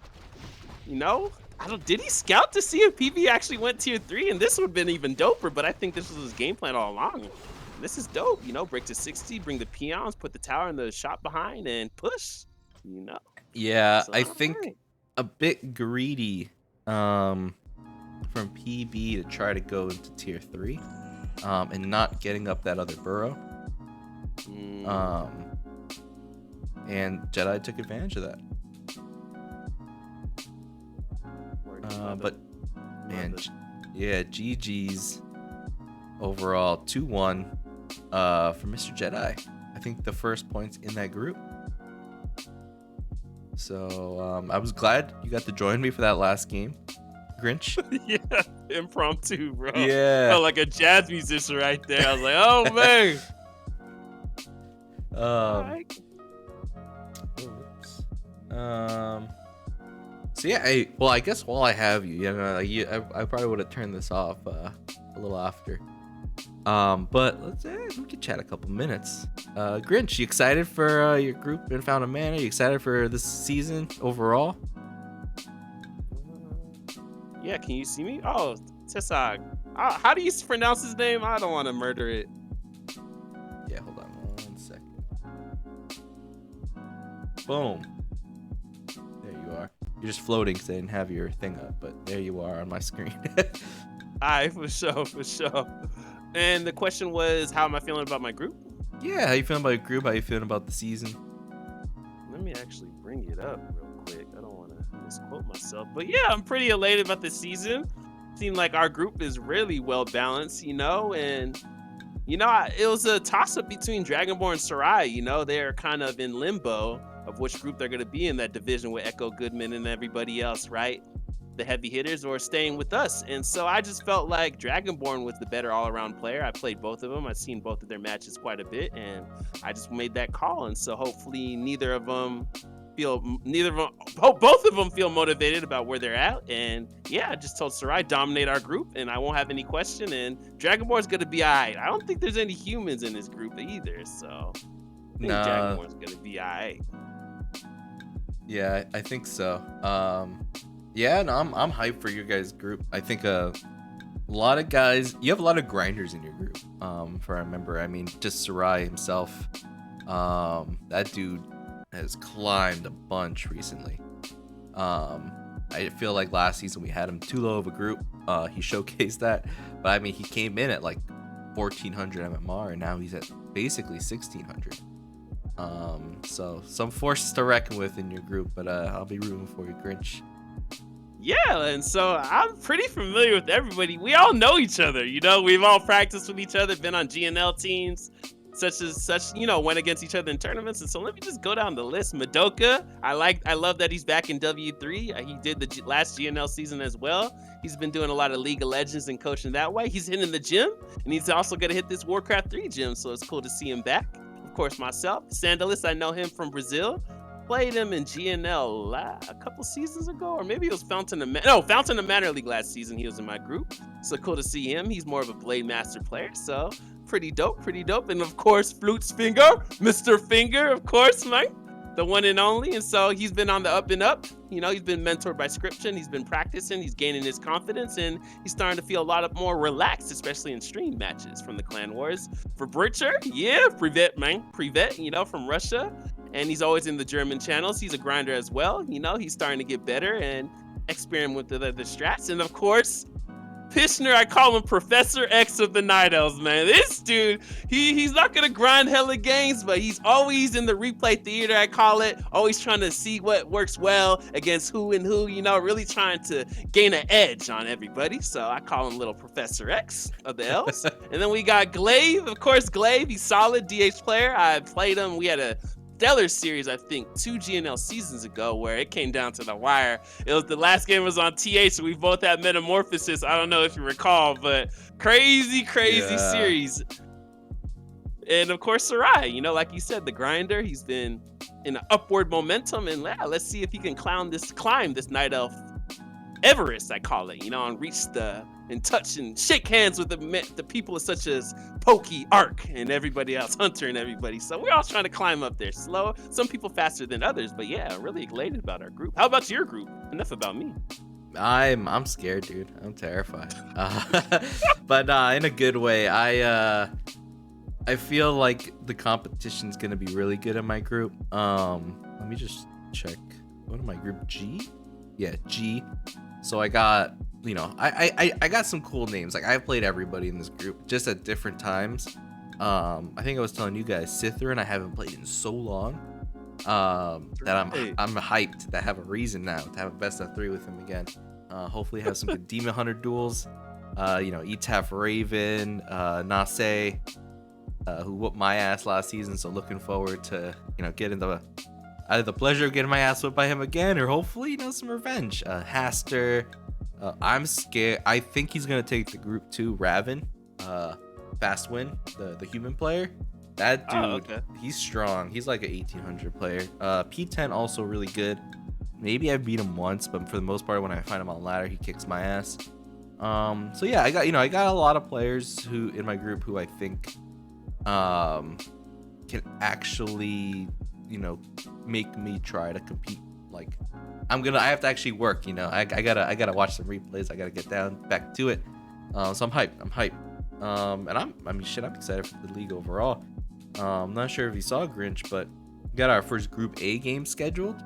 Did he scout to see if PB actually went tier 3? And this would have been even doper, but I think this was his game plan all along. This is dope, break to 60, bring the peons, put the tower in the shop behind, and push, Yeah, So, I think alright. a bit greedy from PB to try to go into tier 3 and not getting up that other burrow. And Jedi took advantage of that. But man, yeah, GG's overall 2-1 for Mr. Jedi. I think the first points in that group. So I was glad you got to join me for that last game, Grinch. Yeah. impromptu, bro. Yeah. Felt like a jazz musician right there. I was like, oh man. Alright. Oops. So yeah, I guess while I have you, I probably would have turned this off a little after. But we could chat a couple minutes. Grinch, you excited for your group in Found a Man? Are you excited for this season overall? Yeah, can you see me? Oh, Tessag. How do you pronounce his name? I don't want to murder it. Yeah, hold on 1 second. Boom. There you are. You're just floating because I didn't have your thing up, but there you are on my screen. Alright, for sure. And the question was, how am I feeling about my group? Yeah, how you feeling about your group? How you feeling about the season? Let me actually bring it up real quick. I don't want to misquote myself, but yeah, I'm pretty elated about the season. Seemed like our group is really well balanced, and it was a toss up between Dragonborn and Sarai. They're kind of in limbo of which group they're going to be in that division with Echo Goodman and everybody else, right? The heavy hitters, or staying with us. And so I just felt like Dragonborn was the better all-around player. I played both of them. I've seen both of their matches quite a bit, and I just made that call. And so hopefully both of them feel motivated about where they're at. And yeah, I just told Sarai, dominate our group and I won't have any question, and Dragonborn's gonna be alright. I don't think there's any humans in this group either, so I think Dragonborn's gonna be alright. Yeah, I think so. Yeah, no, I'm hyped for your guys' group. I think a lot of guys, you have a lot of grinders in your group. If I remember, I mean, just Sarai himself. That dude has climbed a bunch recently. I feel like last season we had him too low of a group. He showcased that, but I mean, he came in at like 1400 MMR, and now he's at basically 1600. So some forces to reckon with in your group, but I'll be rooting for you, Grinch. Yeah, and so I'm pretty familiar with everybody. We all know each other, we've all practiced with each other, been on GNL teams, such, went against each other in tournaments. And so let me just go down the list. Madoka, I love that he's back in W3. He did the last GNL season as well. He's been doing a lot of League of Legends and coaching that way. He's hitting the gym, and he's also going to hit this Warcraft 3 gym, so it's cool to see him back. Of course, myself, Sandalus, I know him from Brazil. Played him in GNL a couple seasons ago, or maybe it was Fountain of Manor League last season. He was in my group, so cool to see him. He's more of a Blade Master player, so pretty dope. And of course, Flute's Finger, Mr. Finger, of course, Mike, the one and only. And so he's been on the up and up. He's been mentored by Scription. He's been practicing. He's gaining his confidence, and he's starting to feel a lot more relaxed, especially in stream matches from the Clan Wars. For Britcher, yeah, Privet, from Russia. And he's always in the German channels. He's a grinder as well. He's starting to get better and experiment with the strats. And of course, Pishner, I call him Professor X of the Night Elves, man. This dude, he's not gonna grind hella games, but he's always in the replay theater, I call it. Always trying to see what works well against who and who, really trying to gain an edge on everybody. So I call him little Professor X of the Elves. And then we got Glaive, of course, Glaive. He's solid DH player. I played him. We had a stellar series, I think 2 GNL seasons ago, where it came down to the wire. It was the last game was on TH, so we both had Metamorphosis. I don't know if you recall, but crazy series. And of course, Sarai, like you said, the grinder. He's been in an upward momentum, and let's see if he can climb this Night Elf Everest, I call it, and reach and touch and shake hands with the people such as Pokey, Ark, and everybody else, Hunter and everybody. So we're all trying to climb up there slow. Some people faster than others, but yeah, really elated about our group. How about your group? Enough about me. I'm scared, dude. I'm terrified. But in a good way. I feel like the competition's gonna be really good in my group. Let me just check. What am I, group G? Yeah, G. So I got, I got some cool names. Like, I've played everybody in this group, just at different times. I think I was telling you guys, Sithrin I haven't played in so long. That I'm hyped to have a reason now to have a best of 3 with him again. Hopefully have some good Demon Hunter duels. Etaf Raven, Nase, who whooped my ass last season. So looking forward to, getting either the pleasure of getting my ass whipped by him again, or hopefully, some revenge. Haster, I'm scared. I think he's gonna take the group 2 Raven, fast win, the human player. That dude, okay. he's strong. He's like an 1800 player. P10 also really good. Maybe I beat him once, but for the most part, when I find him on ladder, he kicks my ass. So yeah, I got a lot of players who in my group who I think can actually make me try to compete. Like I have to actually work. I gotta watch some replays. I gotta get down back to it. So I'm hyped. And I'm excited for the league overall. I'm not sure if you saw Grinch, but we got our first Group A game scheduled.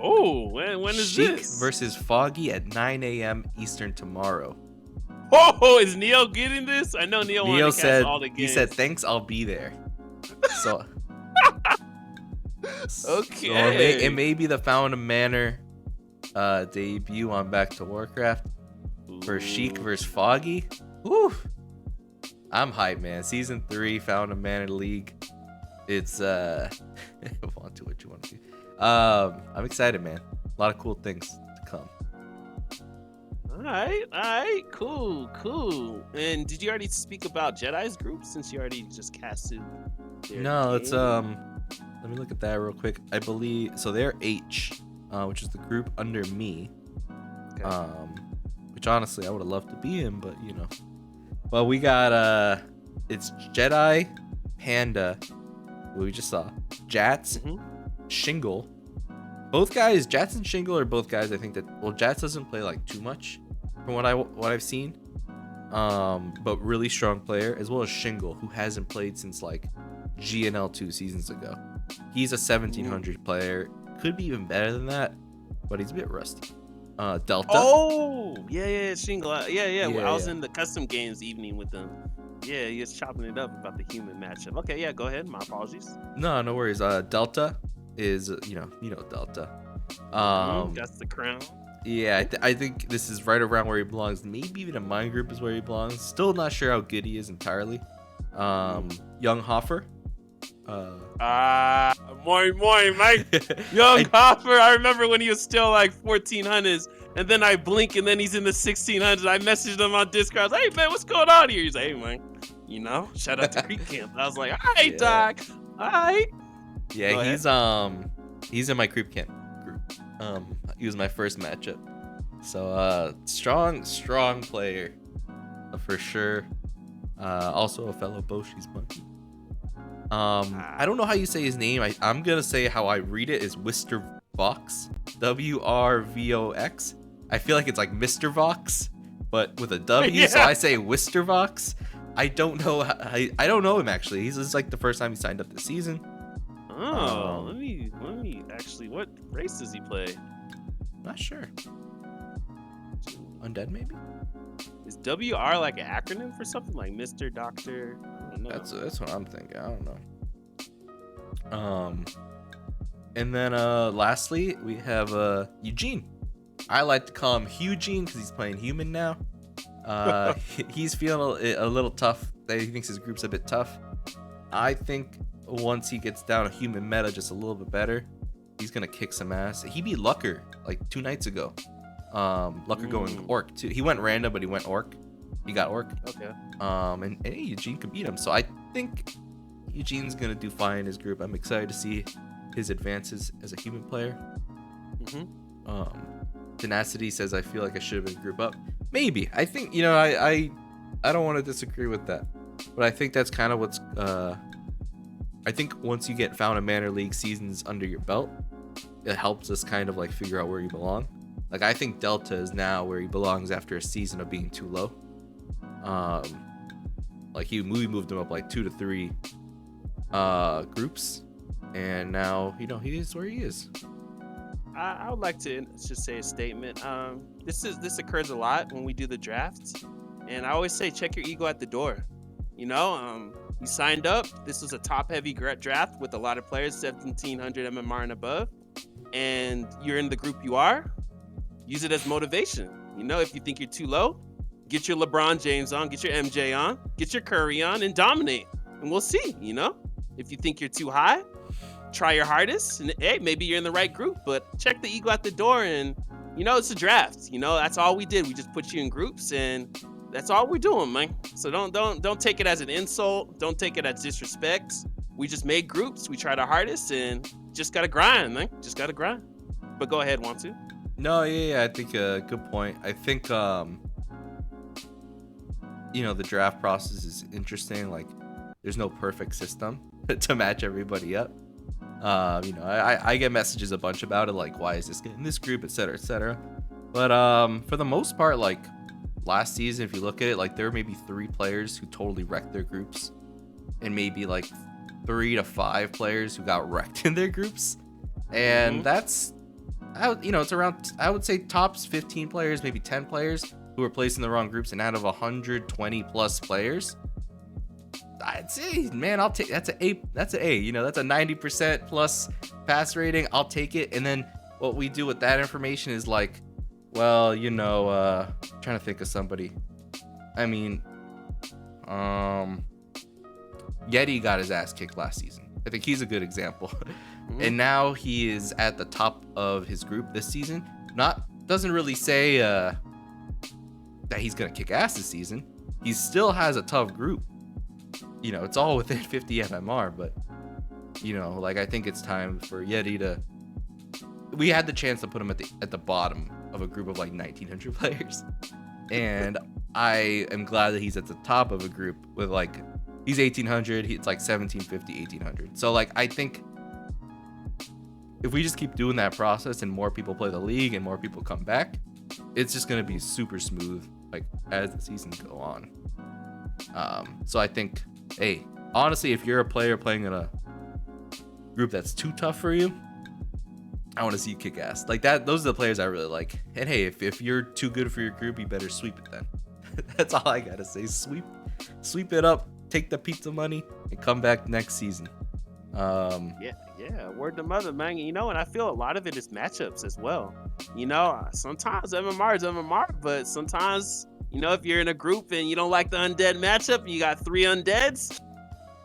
Oh, when is Sheik this? versus Foggy at 9 a.m. Eastern tomorrow. Oh, is Neo getting this? I know Neo wanted to said catch all the games. he said thanks, I'll be there. So okay. So it may be the Found Manor debut on Back to Warcraft for Sheik versus Foggy. Woo! I'm hyped, man. Season 3 Found Manor League. It's want to what you want to do. I'm excited, man. A lot of cool things to come. All right, cool. And did you already speak about Jedi's group since you already just casted? No, it's let me look at that real quick. I believe so. They're H, which is the group under me. Okay. Which honestly I would have loved to be in, but Well, we got it's Jedi, Panda, who we just saw, Jats, Shingle. Both guys, Jats and Shingle are both guys I think that Jats doesn't play like too much from what I've seen. But really strong player, as well as Shingle, who hasn't played since like GNL 2 seasons ago. He's a 1700 player, could be even better than that, but he's a bit rusty. Delta. Oh, yeah, Shingle. Yeah. I was yeah. in the custom games evening with them. Yeah, he was chopping it up about the human matchup. Okay, yeah, go ahead. My apologies. No worries. Delta is Delta. That's the crown. Yeah, I think this is right around where he belongs. Maybe even in my group is where he belongs. Still not sure how good he is entirely. Young Hoffer. Moin, Mike. Young Hopper. I remember when he was still like 1400s, and then I blink, and then he's in the 1600s. I messaged him on Discord. I was like, hey, man, what's going on here? He's like, hey, man, shout out to Creek Camp. I was like, all right, Doc. All right. Yeah, he's in my Creep Camp group. He was my first matchup. So, strong player for sure. Also a fellow Boshi's monkey. I don't know how you say his name. I'm gonna say how I read it is Wister Vox, WRVOX. I feel like it's like Mr. Vox, but with a W. So I say Wister Vox. I don't know. I don't know him actually. This is like the first time he signed up this season. Oh, let me actually. What race does he play? Not sure. Undead maybe. Is WR like an acronym for something like Mr. Doctor? I don't know. That's what I'm thinking. I don't know. And then lastly we have Eugene. I like to call him Eugene because he's playing human now. He's feeling a little tough. He thinks his group's a bit tough. I think once he gets down a human meta just a little bit better, he's gonna kick some ass. He beat Lucker like 2 nights ago. Lucker going orc too. He went random, but he went orc. He got orc. Okay. And Eugene could beat him. So I think Eugene's gonna do fine in his group. I'm excited to see his advances as a human player. Tenacity says I feel like I should have been group up. Maybe. I think I don't want to disagree with that, but I think that's kind of what's. I think once you get Found Manor League seasons under your belt, it helps us kind of like figure out where you belong. Like I think Delta is now where he belongs after a season of being too low. Like we moved him up like 2 to 3 groups, and now he is where he is. I would like to just say a statement. This occurs a lot when we do the drafts, and I always say check your ego at the door. You signed up. This was a top-heavy draft with a lot of players, 1700 MMR and above, and you're in the group you are. Use it as motivation. If you think you're too low, get your LeBron James on, get your MJ on, get your Curry on, and dominate. And we'll see. If you think you're too high, try your hardest, and hey, maybe you're in the right group. But check the ego at the door and it's a draft. That's all we did. We just put you in groups, and that's all we're doing, man. So don't take it as an insult. Don't take it as disrespect. We just made groups. We tried our hardest, and just gotta grind, man. Just gotta grind. But go ahead, Wontu. No, yeah, I think good point. I think the draft process is interesting. Like, there's no perfect system to match everybody up. I get messages a bunch about it, like, why is this getting this group, etc., etc. But for the most part, like, last season, if you look at it, like, there were maybe 3 players who totally wrecked their groups, and maybe like 3 to 5 players who got wrecked in their groups, and that's, it's around, I would say, tops 15 players, maybe 10 players who were placed in the wrong groups, and out of 120 plus players, I'd say, man, I'll take, that's an A. That's a 90% plus pass rating. I'll take it. And then what we do with that information is like, well, trying to think of somebody. I mean, Yeti got his ass kicked last season. I think he's a good example. And now he is at the top of his group this season. Doesn't really say that he's gonna kick ass this season. He still has a tough group. It's all within 50 FMR, but I think it's time for Yeti to. We had the chance to put him at the bottom of a group of like 1,900 players, and I am glad that he's at the top of a group with like, he's 1,800. It's like 1,750, 1,800. So like, I think if we just keep doing that process and more people play the league and more people come back, it's just gonna be super smooth like as the seasons go on. So I think, hey, honestly, if you're a player playing in a group that's too tough for you, I want to see you kick ass. Like that, those are the players I really like. And hey, if you're too good for your group, you better sweep it then. That's all I gotta say. Sweep it up, take the pizza money, and come back next season. Yeah, word to mother, man. And I feel a lot of it is matchups as well. Sometimes MMR is MMR, but sometimes, if you're in a group and you don't like the undead matchup and you got 3 undeads,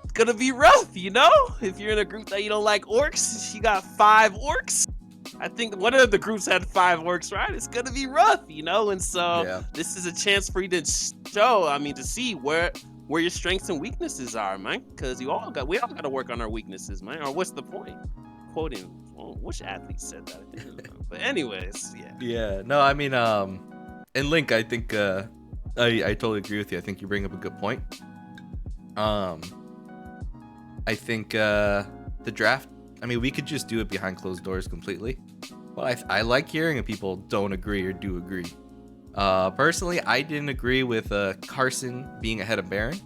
it's gonna be rough, If you're in a group that you don't like orcs, you got 5 orcs. I think one of the groups had 5 orcs, right? It's gonna be rough, And so This is a chance for you to to see where your strengths and weaknesses are, man. Because we all got to work on our weaknesses, man. Or what's the point? Quoting, which athlete said that? I didn't know. But anyways, yeah. Yeah. No, I mean, and Link, I think I totally agree with you. I think you bring up a good point. I think the draft, we could just do it behind closed doors completely. But I like hearing if people don't agree or do agree. Personally, I didn't agree with Carson being ahead of Baron.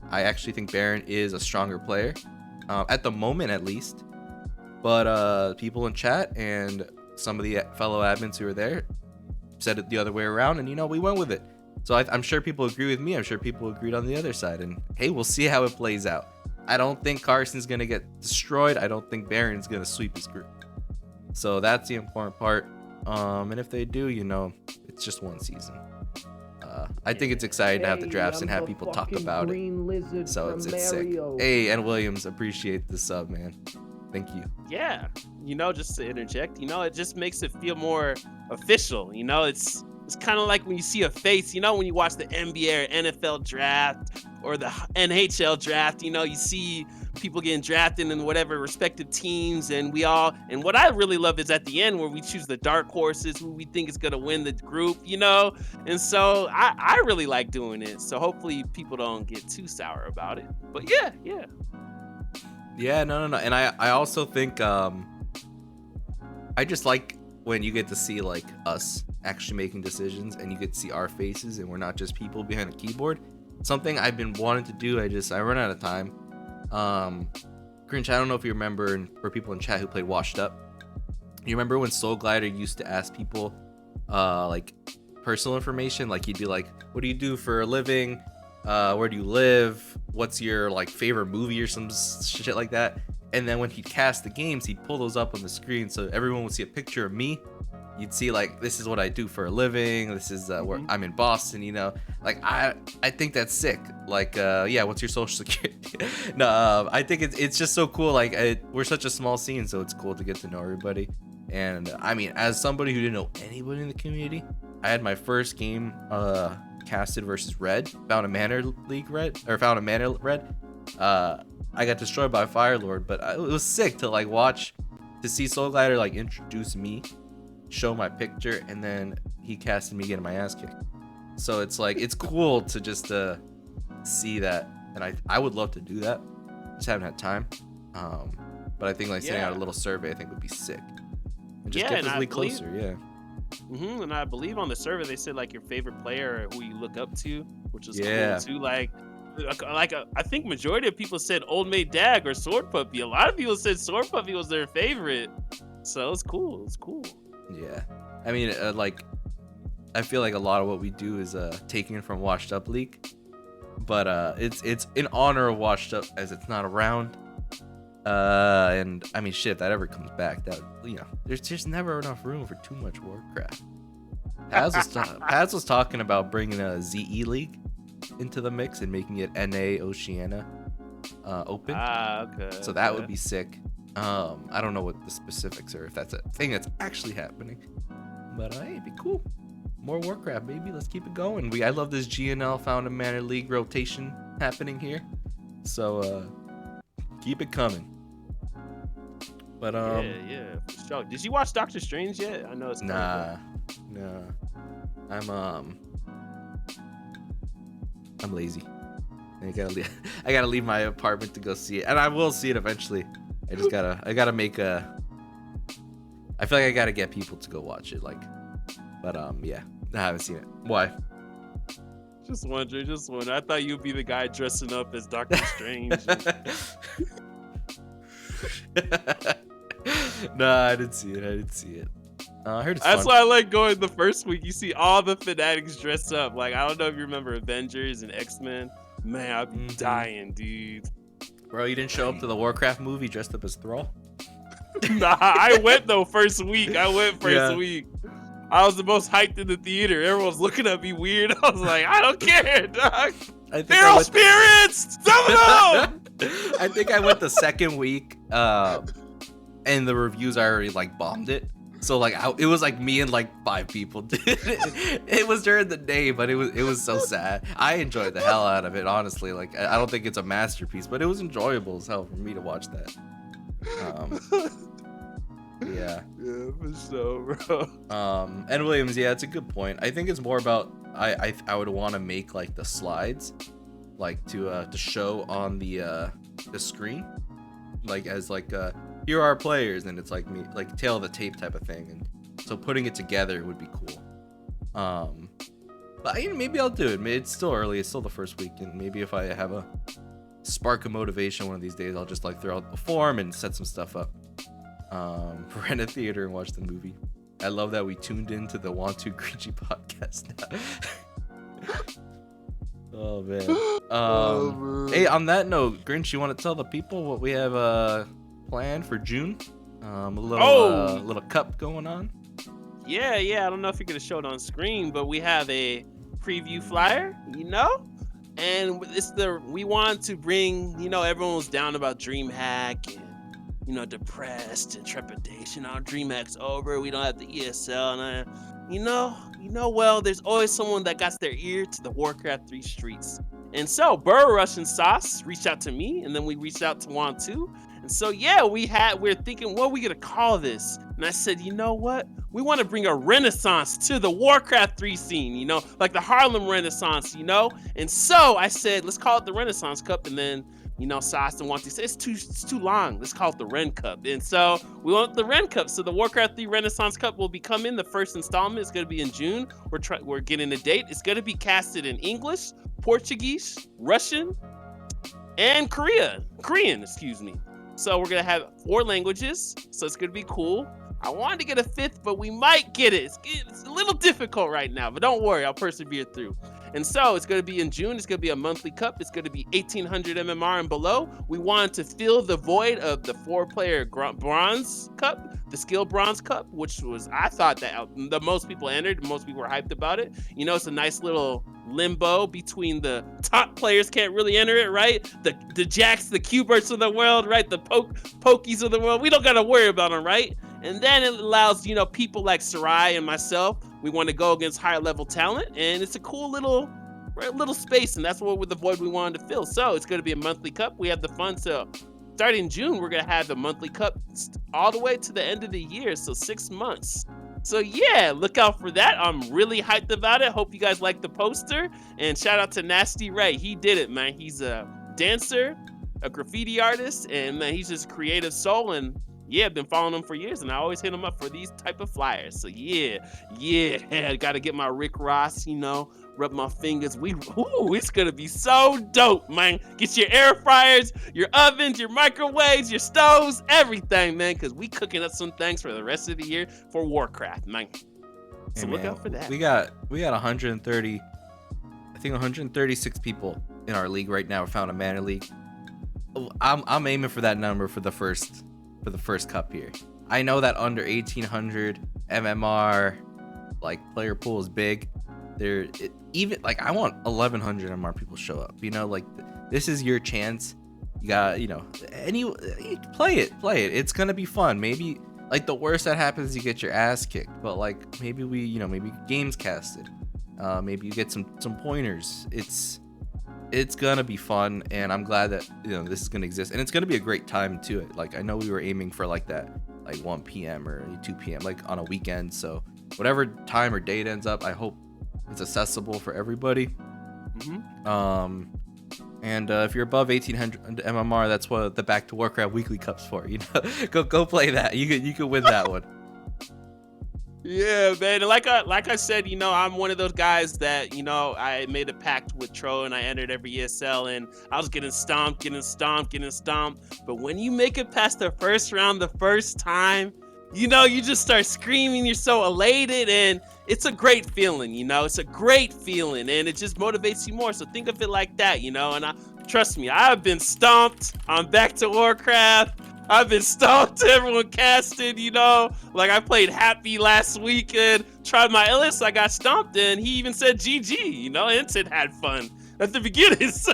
I actually think Baron is a stronger player, at the moment at least. But people in chat and some of the fellow admins who were there said it the other way around, and we went with it. So I'm sure people agree with me. I'm sure people agreed on the other side, and hey, we'll see how it plays out. I don't think Carson's gonna get destroyed. I don't think Baron's gonna sweep his group. So that's the important part. And if they do, it's just one season. I think it's exciting to have the drafts and have people talk about it. So it's sick. Hey, and Williams, appreciate the sub, man. Thank you. Yeah, just to interject, it just makes it feel more official. It's kind of like when you see a face, when you watch the NBA or NFL draft or the NHL draft, you see people getting drafted in whatever respective teams, and what I really love is at the end where we choose the dark horses, who we think is going to win the group, and so I really like doing it. So hopefully people don't get too sour about it, but yeah. Yeah, no. And I also think, I just like when you get to see like us actually making decisions and you get to see our faces and we're not just people behind a keyboard. Something I've been wanting to do. I run out of time. Grinch, I don't know if you remember, and for people in chat who played Washed Up, you remember when Soul Glider used to ask people like personal information? Like he'd be like, what do you do for a living? Where do you live? What's your like favorite movie or some shit like that? And then when he'd cast the games, he'd pull those up on the screen so everyone would see a picture of me. You'd see like, this is what I do for a living. This is where I'm in Boston, like I think that's sick. Like, what's your social security? No, I think it's just so cool. Like we're such a small scene, so it's cool to get to know everybody. And I mean, as somebody who didn't know anybody in the community, I had my first game casted versus Red, Found a Manor League Red, or Found a Manor Red. I got destroyed by Firelord, but it was sick to like watch, to see Soul Glider like introduce me, show my picture, and then he casted me getting my ass kicked. So it's like, it's cool to just see that, and I would love to do that. Just haven't had time. But I think like sending out a little survey, I think would be sick. And just get this league closer, And I believe on the survey they said like your favorite player or who you look up to, which is Yeah. cool too. I think majority of people said Old Maid Dag or Sword Puppy. A lot of people said Sword Puppy was their favorite. So it's cool. It's cool. Yeah. I mean, like, I feel like a lot of what we do is taken from Washed Up League, but it's in honor of Washed Up as it's not around. And I mean, shit, if that ever comes back, that, you know, there's just never enough room for too much Warcraft. Paz was talking about bringing a ZE League into the mix and making it NA Oceania open. Okay. So that would be sick. I don't know what the specifics are, if that's a thing that's actually happening, but hey, it'd be cool. More Warcraft, baby. Let's keep it going. I love this GNL Found a Manor League rotation happening here. So keep it coming. But yeah, for sure. Did you watch Doctor Strange yet? I know it's nah. I'm lazy. I gotta leave my apartment to go see it, and I will see it eventually. I gotta make a. I feel like I gotta get people to go watch it, like. But yeah, I haven't seen it. Why? Just wondering. I thought you'd be the guy dressing up as Doctor Strange. Nah, I didn't see it. I heard it's That's fun. why I like going the first week. You see all the fanatics dressed up. Like, I don't know if you remember Avengers and X-Men. Man, I'd be dying, dude. Bro, you didn't show up to the Warcraft movie dressed up as Thrall? Nah, I went though first week. Week. I was the most hyped in the theater. Everyone was looking at me weird. I was like, I don't care, dog. Feral spirits! Summon them! I think I went the second week, and the reviews already like bombed it. So like it was like me and like 5 people did it. It was during the day, but it was so sad. I enjoyed the hell out of it, honestly. Like I don't think it's a masterpiece, but it was enjoyable as hell for me to watch that. Yeah, for sure, bro. And Williams, yeah, it's a good point. I think it's more about I would want to make like the slides, like to show on the screen, like as like here are our players, and it's like me, like tail of the tape type of thing, and so putting it together would be cool. But maybe I'll do it. It's still early. It's still the first week, and maybe if I have a spark of motivation one of these days, I'll just like throw out the form and set some stuff up. Rent a theater and watch the movie. I love that we tuned into the Wontu Grinchy podcast now. Oh man. Hey, on that note, Grinch, you want to tell the people what we have planned for June? A little cup going on. Yeah. I don't know if you're gonna show it on screen, but we have a preview flyer, and we want to bring, everyone was down about DreamHack and depressed and trepidation. Our DreamHack's over. We don't have the ESL, and well, there's always someone that got their ear to the Warcraft 3 streets. And so Burrow Rush and Sauce reached out to me, and then we reached out to Wontu. And so yeah, we're thinking, what are we gonna call this? And I said, you know what? We want to bring a renaissance to the Warcraft 3 scene, like the Harlem Renaissance, And so I said, let's call it the Renaissance Cup, and then Sauce and Wontu said it's too long. Let's call it the Ren Cup. And so we want the Ren Cup. So the Warcraft 3 Renaissance Cup will be coming. The first installment is going to be in June. We're getting a date. It's going to be casted in English, Portuguese, Russian, and Korean. So we're going to have 4 languages. So it's going to be cool. I wanted to get a 5th, but we might get it. It's a little difficult right now, but don't worry, I'll persevere through. And so it's going to be in June. It's going to be a monthly cup. It's going to be 1800 MMR and below. We wanted to fill the void of the 4-player bronze cup, the skill bronze cup, which was, I thought that the most people entered, most people were hyped about it. It's a nice little limbo between the top players can't really enter it, right? The Jacks, the Q-Berts of the world, right? The Pokies of the world. We don't got to worry about them, right? And then it allows, people like Sarai and myself, we want to go against higher level talent, and it's a cool little space, and that's what with the void we wanted to fill. So it's going to be a monthly cup. We have the fun. So starting in June, we're going to have the monthly cup all the way to the end of the year. So 6 months. So yeah, look out for that. I'm really hyped about it. Hope you guys like the poster. And shout out to Nasty Ray. He did it, man. He's a dancer, a graffiti artist, and man, he's just a creative soul. And yeah, I've been following him for years, and I always hit him up for these type of flyers. So yeah, got to get my Rick Ross, rub my fingers. It's gonna be so dope, man. Get your air fryers, your ovens, your microwaves, your stoves, everything, man, because we cooking up some things for the rest of the year for Warcraft, man. So look out for that. We got 130, I think 136 people in our league right now. We found a mana league. I'm aiming for that number for the first cup here. I know that under 1800 MMR, like, player pool is big. Even like, I want 1100 MMR people show up. Like, this is your chance. You got, play it. It's gonna be fun. Maybe like the worst that happens, you get your ass kicked. But like, maybe maybe games casted. Maybe you get some pointers. It's gonna be fun, and I'm glad that this is gonna exist, and it's gonna be a great time too. Like, I know we were aiming for like that, like 1 p.m. or 2 p.m. like on a weekend. So whatever time or date ends up, I hope it's accessible for everybody. And if you're above 1800 MMR, that's what the Back to Warcraft weekly cup's for. Go play that. You could win that one. Yeah, man. Like I said, I'm one of those guys that, I made a pact with Tro and I entered every ESL, and I was getting stomped. But when you make it past the first round the first time, you just start screaming. You're so elated, and it's a great feeling, It's a great feeling, and it just motivates you more. So think of it like that, And trust me, I've been stomped on Back to Warcraft. I've been stomped. Everyone casted, Like, I played Happy last week and tried my illest. I got stomped, and he even said GG, and said had fun at the beginning. So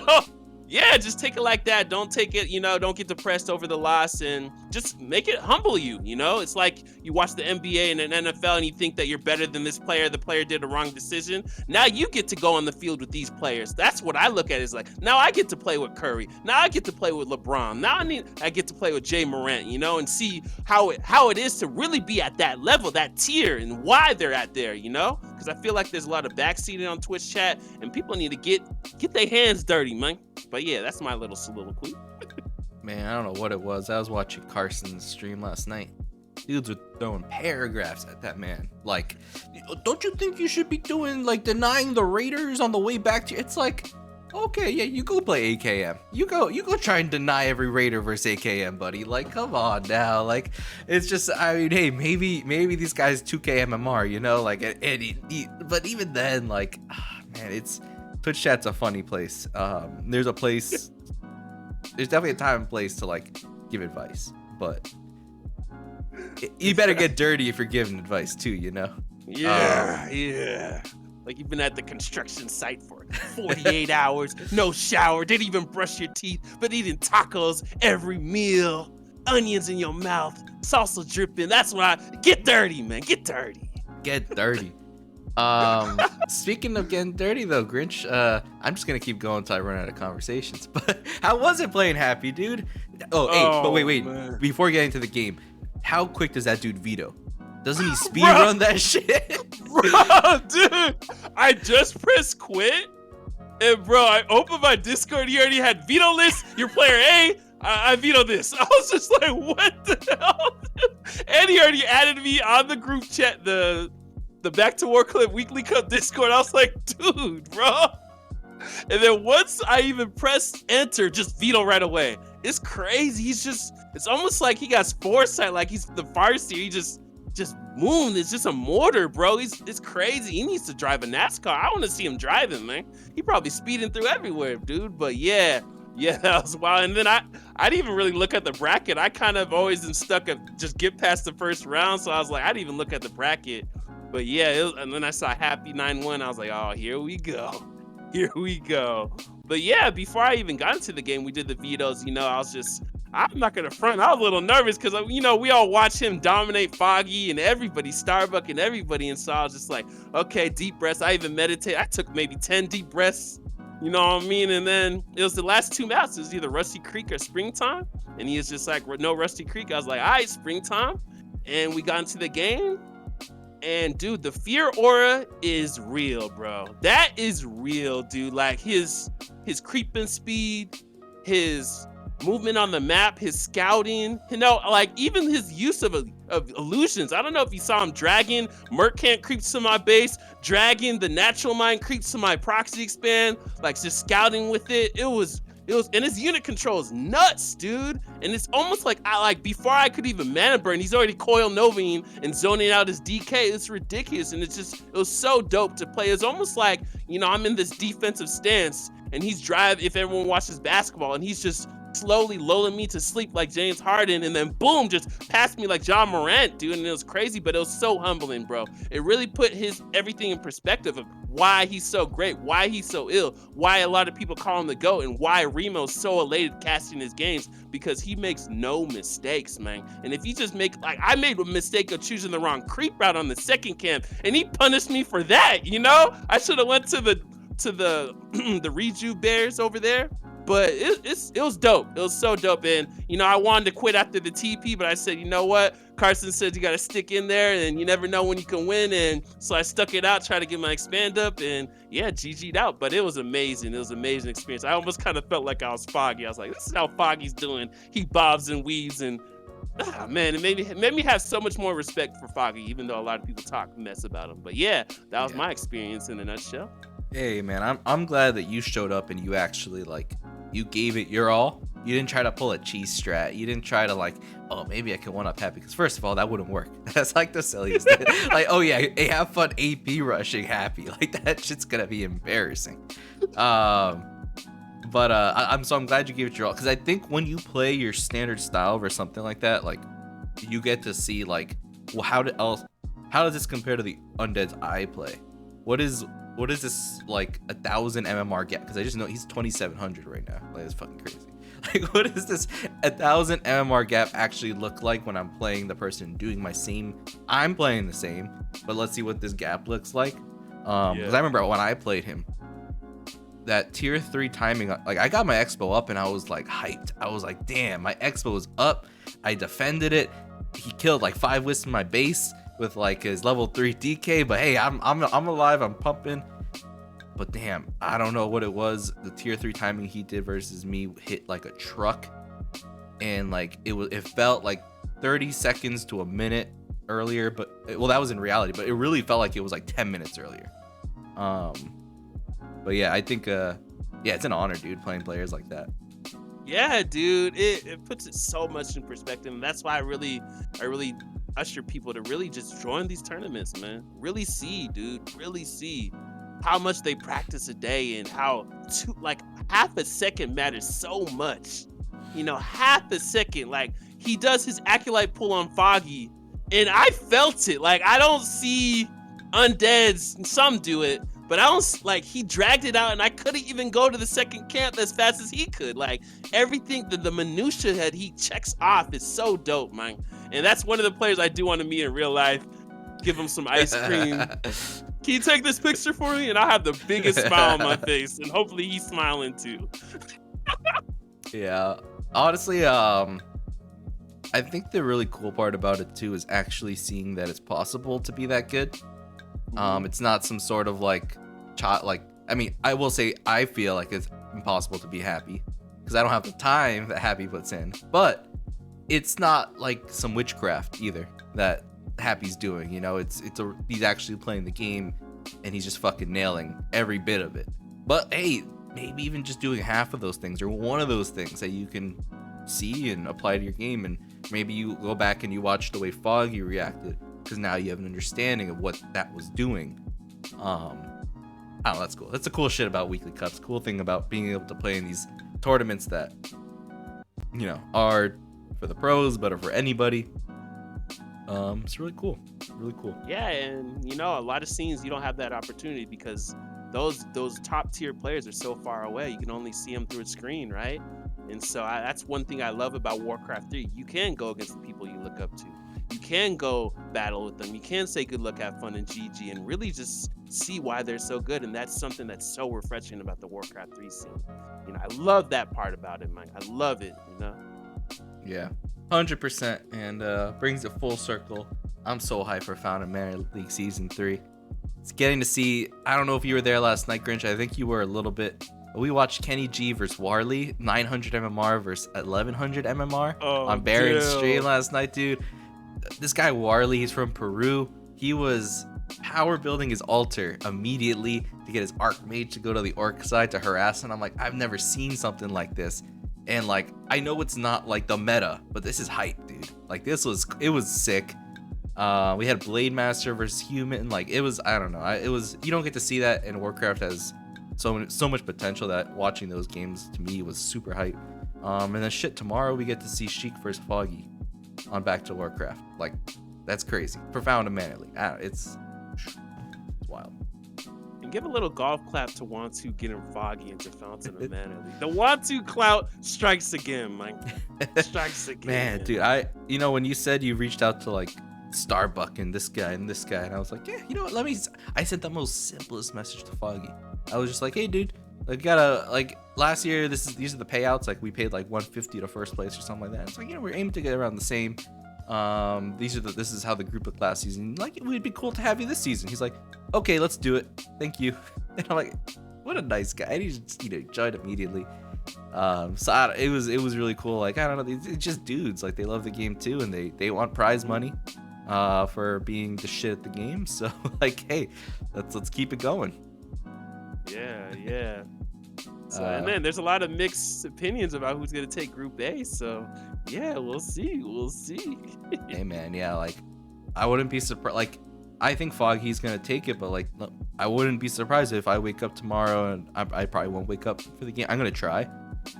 yeah, just take it like that. Don't take it, don't get depressed over the loss, and just make it humble you, It's like you watch the NBA and an NFL and you think that you're better than this player. The player did a wrong decision. Now you get to go on the field with these players. That's what I look at, is like, now I get to play with Curry. Now I get to play with LeBron. Now I get to play with Jay Morant, and see how it is to really be at that level, that tier, and why they're at there, Because I feel like there's a lot of backseating on Twitch chat, and people need to get their hands dirty, man. But yeah, that's my little soliloquy. Man, I don't know what it was. I was watching Carson's stream last night. Dudes were throwing paragraphs at that man. Like, don't you think you should be doing, like, denying the Raiders on the way back to... It's like, okay, yeah, you go play AKM. You go try and deny every Raider versus AKM, buddy. Like, come on now. Like, it's just, I mean, hey, maybe these guys 2K MMR, Like, but even then, like, man, it's... Twitch chat's a funny place. There's definitely a time and place to, like, give advice, but you better get dirty if you're giving advice too, Yeah. Like, you've been at the construction site for 48 hours, no shower, didn't even brush your teeth, but eating tacos every meal, onions in your mouth, salsa dripping. That's why get dirty, man. Get dirty. Speaking of getting dirty though, Grinch, I'm just gonna keep going until I run out of conversations. But how was it playing Happy, dude? But wait, man. Before getting to the game, how quick does that dude veto? Doesn't he speed run that shit? Bro, dude, I just pressed quit, and bro, I opened my Discord. He already had veto list. Your player A, I veto this. I was just like, what the hell? And he already added me on the group chat, the Back to Warcraft Weekly Cup Discord. I was like, dude, bro. And then once I even pressed enter, just veto right away. It's crazy. It's almost like he got foresight, like he's the Farseer. He just moved. It's just a mortar, bro. It's crazy. He needs to drive a NASCAR. I want to see him driving, man. He probably speeding through everywhere, dude. But yeah, that was wild. And then I didn't even really look at the bracket. I kind of always been stuck at just get past the first round. So I was like, I didn't even look at the bracket. But yeah, and then I saw Happy 9-1. I was like, oh, here we go. But yeah, before I even got into the game, we did the vetoes. I'm not gonna front. I was a little nervous because you know we all watch him dominate Foggy and everybody, Starbuck and everybody, and so I was just like, okay, deep breaths. I even meditate. I took maybe 10 deep breaths. You know what I mean? And then it was the last 2 maps. It was either Rusty Creek or Springtime, and he was just like, no Rusty Creek. I was like, all right, Springtime, and we got into the game. And dude, the fear aura is real, bro. That is real, dude. Like his creeping speed, his movement on the map, his scouting, you know, like even his use of illusions. I don't know if you saw him dragging Mercant creeps to my base, dragging the natural mind creeps to my proxy expand, like just scouting with it. It was, and his unit control is nuts, dude. And it's almost like before I could even mana burn, he's already coil novaing and zoning out his DK. It's ridiculous, and it was so dope to play. It's almost like, you know, I'm in this defensive stance, and he's if everyone watches basketball, and he's just slowly lulling me to sleep like James Harden, and then boom, just passed me like John Morant, dude. And it was crazy, but it was so humbling, bro. It really put everything in perspective of why he's so great, why he's so ill, why a lot of people call him the GOAT, and why Remo's so elated casting his games, because he makes no mistakes, man. And if you just I made a mistake of choosing the wrong creep route on the second camp, and he punished me for that, you know? I should have went to the the Reju Bears over there. But it was dope. It was so dope. And, you know, I wanted to quit after the TP, but I said, you know what? Carson said you got to stick in there, and you never know when you can win. And so I stuck it out, tried to get my expand up, and yeah, GG'd out. But it was amazing. It was an amazing experience. I almost kind of felt like I was Foggy. I was like, this is how Foggy's doing. He bobs and weaves, and man, it made me have so much more respect for Foggy, even though a lot of people talk mess about him. But yeah, that was my experience in a nutshell. Hey man, I'm glad that you showed up and you actually you gave it your all. You didn't try to pull a cheese strat. You didn't try to oh, maybe I can one up Happy, because first of all, that wouldn't work. That's like the silliest thing. Oh yeah, hey, have fun AP rushing Happy. That shit's gonna be embarrassing. I'm glad you gave it your all, because I think when you play your standard style or something like that, you get to see well, how does this compare to the undeads I play? What is this 1,000 MMR gap? Because I just know he's 2,700 right now. It's fucking crazy. What does this 1,000 MMR gap actually look like when I'm playing the person doing my same? I'm playing the same, but let's see what this gap looks like. Because I remember when I played him, that tier 3 timing, I got my expo up and I was hyped. I was like, damn, my expo was up. I defended it. He killed 5 wisps in my base with his level 3 DK, but hey, I'm alive, I'm pumping. But damn, I don't know what it was. The tier 3 timing he did versus me hit like a truck, and it felt like 30 seconds to a minute earlier, but that was in reality, but it really felt like it was 10 minutes earlier. But yeah, I think it's an honor, dude, playing players like that. Yeah, dude, it puts it so much in perspective, and that's why I really usher people to really just join these tournaments, man. Really see how much they practice a day, and how half a second matters so much. You know, half a second. He does his Acolyte pull on Foggy, and I felt it. I don't see undeads, some do it, but I don't, he dragged it out, and I couldn't even go to the second camp as fast as he could. Everything, the minutia that he checks off is so dope, man. And that's one of the players I do want to meet in real life. Give him some ice cream. Can you take this picture for me? And I'll have the biggest smile on my face, and hopefully he's smiling too. Yeah, honestly, I think the really cool part about it too is actually seeing that it's possible to be that good. It's not some sort of I mean, I will say I feel like it's impossible to be Happy, because I don't have the time that Happy puts in, but it's not some witchcraft either that Happy's doing. You know, he's actually playing the game, and he's just fucking nailing every bit of it. But hey, maybe even just doing half of those things, or one of those things that you can see and apply to your game, and maybe you go back and you watch the way Foggy reacted, because now you have an understanding of what that was doing. I don't know, that's cool. That's the cool shit about weekly cups. Cool thing about being able to play in these tournaments that, you know, are for the pros, but are for anybody. It's really cool. Really cool. Yeah, and you know, a lot of scenes you don't have that opportunity, because those top tier players are so far away. You can only see them through a screen, right? And so that's one thing I love about Warcraft 3. You can go against the people you look up to. You can go battle with them. You can say good luck, have fun, and GG, and really just see why they're so good. And that's something that's so refreshing about the Warcraft 3 scene. You know, I love that part about it, man. I love it, you know? Yeah, 100%. And brings it full circle. I'm so hyped for Pandabaernd League Season 3. It's getting to see, I don't know if you were there last night, Grinch. I think you were a little bit. We watched Kenny G versus Warley, 900 MMR versus 1100 MMR on Baron's stream last night, dude. This guy Warley, he's from Peru. He was power building his altar immediately to get his Archmage to go to the Orc side to harass him. I'm like, I've never seen something like this. And like, I know it's not like the meta, but this is hype, dude. Like it was sick. We had Blade Master versus Human. Like it was, I don't know. You don't get to see that, and Warcraft has so much potential that watching those games to me was super hype. And then tomorrow we get to see Sheik versus Foggy on Back to Warcraft. Like that's crazy. Profound and manly. It's wild. And give a little golf clap to Wontu getting Foggy into Fountain of Mana. The Wontu clout strikes again, Mike. Strikes again. Man, dude, when you said you reached out to like Starbuck and this guy, and I was like, yeah, you know what? I sent the most simplest message to Foggy. I was just like, hey, dude, like gotta like last year. These are the payouts. Like we paid like 150 to first place or something like that. It's like we're aiming to get around the same. This is how the group looked last season. Like it would be cool to have you this season. He's like, okay, let's do it. Thank you. And I'm like, what a nice guy. And he just joined immediately. It was really cool. Like I don't know, it's just dudes. Like they love the game too, and they want prize money for being the shit at the game. So like, hey, let's keep it going. Yeah. So, and then there's a lot of mixed opinions about who's gonna take Group A. So yeah, we'll see. Hey man, yeah, like I wouldn't be surprised. Like I think Foggy's gonna take it, but like I wouldn't be surprised if I wake up tomorrow and I probably won't wake up for the game. I'm gonna try,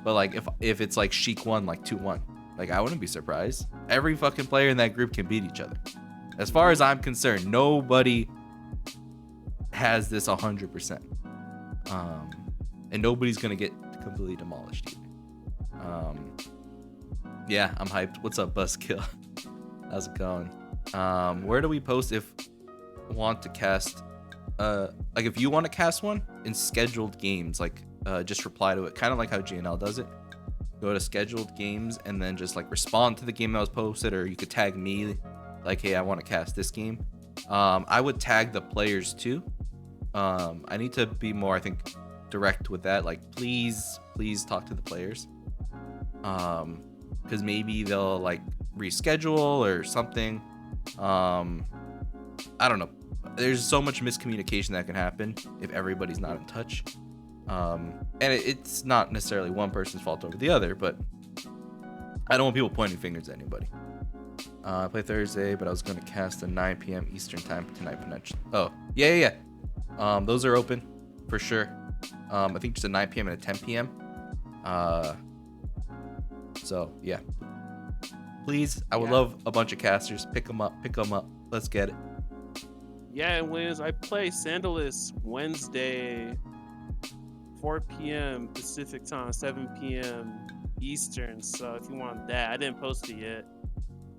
but like if it's like Sheik 1 like 2-1, like I wouldn't be surprised. Every fucking player in that group can beat each other. As far as I'm concerned, nobody has this 100%. And nobody's gonna get completely demolished either. Yeah, I'm hyped. What's up, Buzzkill? How's it going? Where do we post if want to cast? Like if you want to cast one in scheduled games, like just reply to it, kind of like how GNL does it. Go to scheduled games and then just like respond to the game that was posted, or you could tag me, like, hey, I want to cast this game. I would tag the players too. I need to be more, I think, direct with that. Like, please talk to the players. Because maybe they'll like reschedule or something. I don't know. There's so much miscommunication that can happen if everybody's not in touch. And it's not necessarily one person's fault over the other, but I don't want people pointing fingers at anybody. I play Thursday, but I was going to cast at 9 p.m. Eastern time tonight potentially. Oh, yeah. Those are open for sure. I think just at 9 p.m. and at 10 p.m. So, yeah. Please, I would love a bunch of casters. Pick them up. Let's get it. Yeah, and Wiz, I play Sandalus Wednesday, 4 p.m. Pacific time, 7 p.m. Eastern. So if you want that, I didn't post it yet.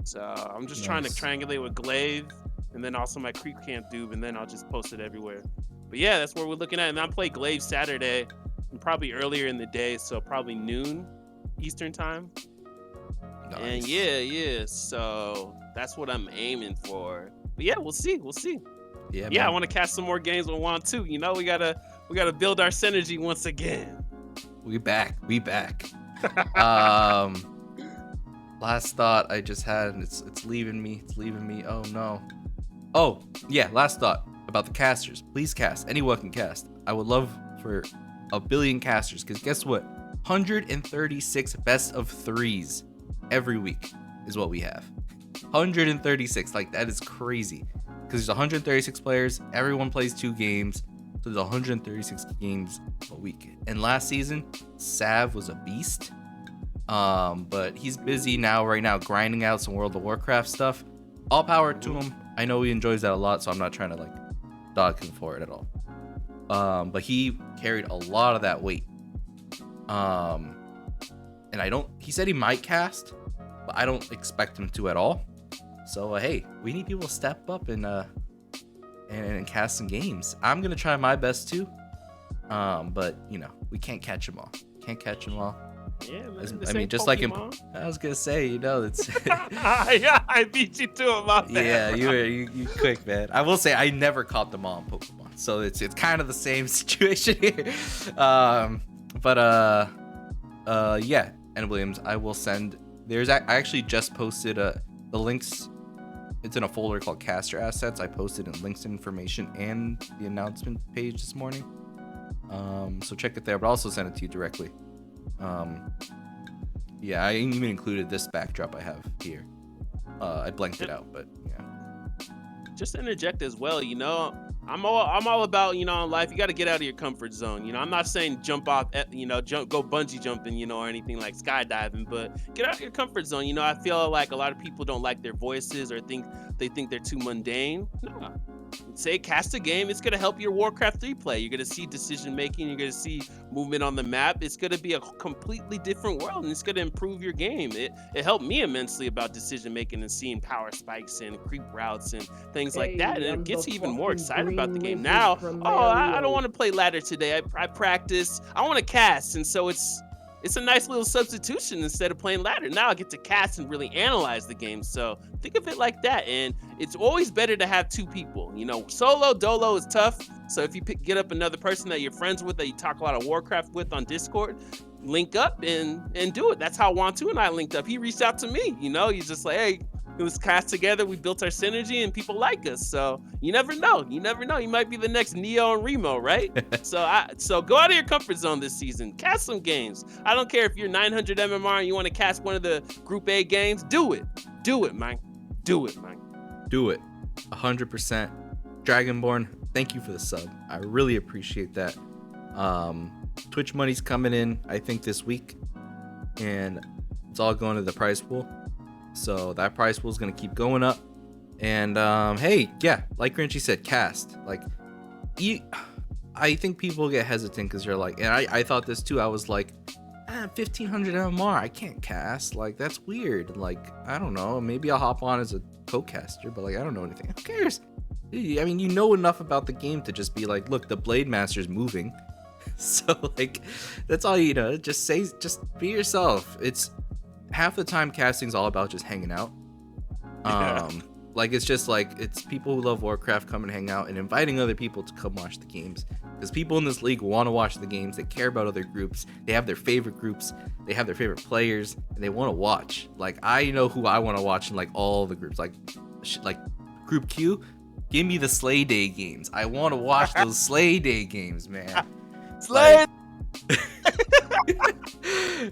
So I'm just trying to triangulate with Glaive and then also my Creep Camp Doob, and then I'll just post it everywhere. But yeah, that's what we're looking at. And I play Glaive Saturday, and probably earlier in the day, so probably noon Eastern time. Nice. And yeah. So that's what I'm aiming for. But yeah, we'll see. Yeah, man. I want to cast some more games with Wontu. You know, we gotta build our synergy once again. We back. Last thought I just had, and it's leaving me. Oh no. Oh yeah, last thought about the casters. Please cast. Anyone can cast. I would love for 1 billion casters, because guess what? 136 best of 3s every week is what we have. 136. Like, that is crazy. Because there's 136 players, everyone plays 2 games, so there's 136 games a week. And last season, Sav was a beast, but he's busy right now grinding out some World of Warcraft stuff. All power to him. I know he enjoys that a lot, so I'm not trying to like dog him for it at all. But he carried a lot of that weight. and he said he might cast, but I don't expect him to at all. So hey, we need people to step up and cast some games. I'm gonna try my best too, but we can't catch them all. Yeah, man. I mean, just like I was gonna say, it's yeah, I beat you to him out there. yeah, you quick, man. I will say I never caught them all in Pokemon, so it's kind of the same situation here. Yeah, and Williams, I will send. I actually just posted the links. It's in a folder called Caster Assets. I posted in links and information and the announcement page this morning. So check it there, but I'll also send it to you directly. Yeah, I even included this backdrop I have here. I blanked it out, but yeah. Just to interject as well, I'm all about, in life, you got to get out of your comfort zone. I'm not saying jump off, go bungee jumping, or anything like skydiving, but get out of your comfort zone. I feel like a lot of people don't like their voices or think they're too mundane. No. Say cast a game, it's going to help your Warcraft 3 play. You're going to see decision making, you're going to see movement on the map. It's going to be a completely different world, and it's going to improve your game. It helped me immensely about decision making and seeing power spikes and creep routes and things like that, and it gets you even more excited about the game. Now, I don't want to play ladder today. I practice. I want to cast, and so it's a nice little substitution instead of playing ladder. Now I get to cast and really analyze the game. So think of it like that. And it's always better to have two people. Solo dolo is tough. So if you get up another person that you're friends with, that you talk a lot of Warcraft with on Discord, link up and do it. That's how Wontu and I linked up. He reached out to me. He's just like, hey, it was cast together. We built our synergy, and people like us. So you never know. You might be the next Neo and Remo, right? So go out of your comfort zone this season. Cast some games. I don't care if you're 900 MMR and you want to cast one of the Group A games. Do it, man. Do it, man. Do it. 100%. Dragonborn, thank you for the sub. I really appreciate that. Twitch money's coming in, I think, this week, and it's all going to the prize pool. So that prize pool is going to keep going up. And hey, yeah, like Grinchy said, cast. I think people get hesitant because you're like, and I thought this too. I was like, 1500 MMR, I can't cast. That's weird. I don't know. Maybe I'll hop on as a co-caster, but I don't know anything. Who cares? I mean, you know enough about the game to just be like, look, the Blade Master's moving. So that's all you know. Just be yourself. It's half the time casting's all about just hanging out. It's just it's people who love Warcraft come and hang out and inviting other people to come watch the games, because people in this league want to watch the games. They care about other groups. They have their favorite groups. They have their favorite players, and they want to watch. I know who I want to watch in all the groups. Group Q, give me the Slay Day games. I want to watch those Slay Day games, man. Slay.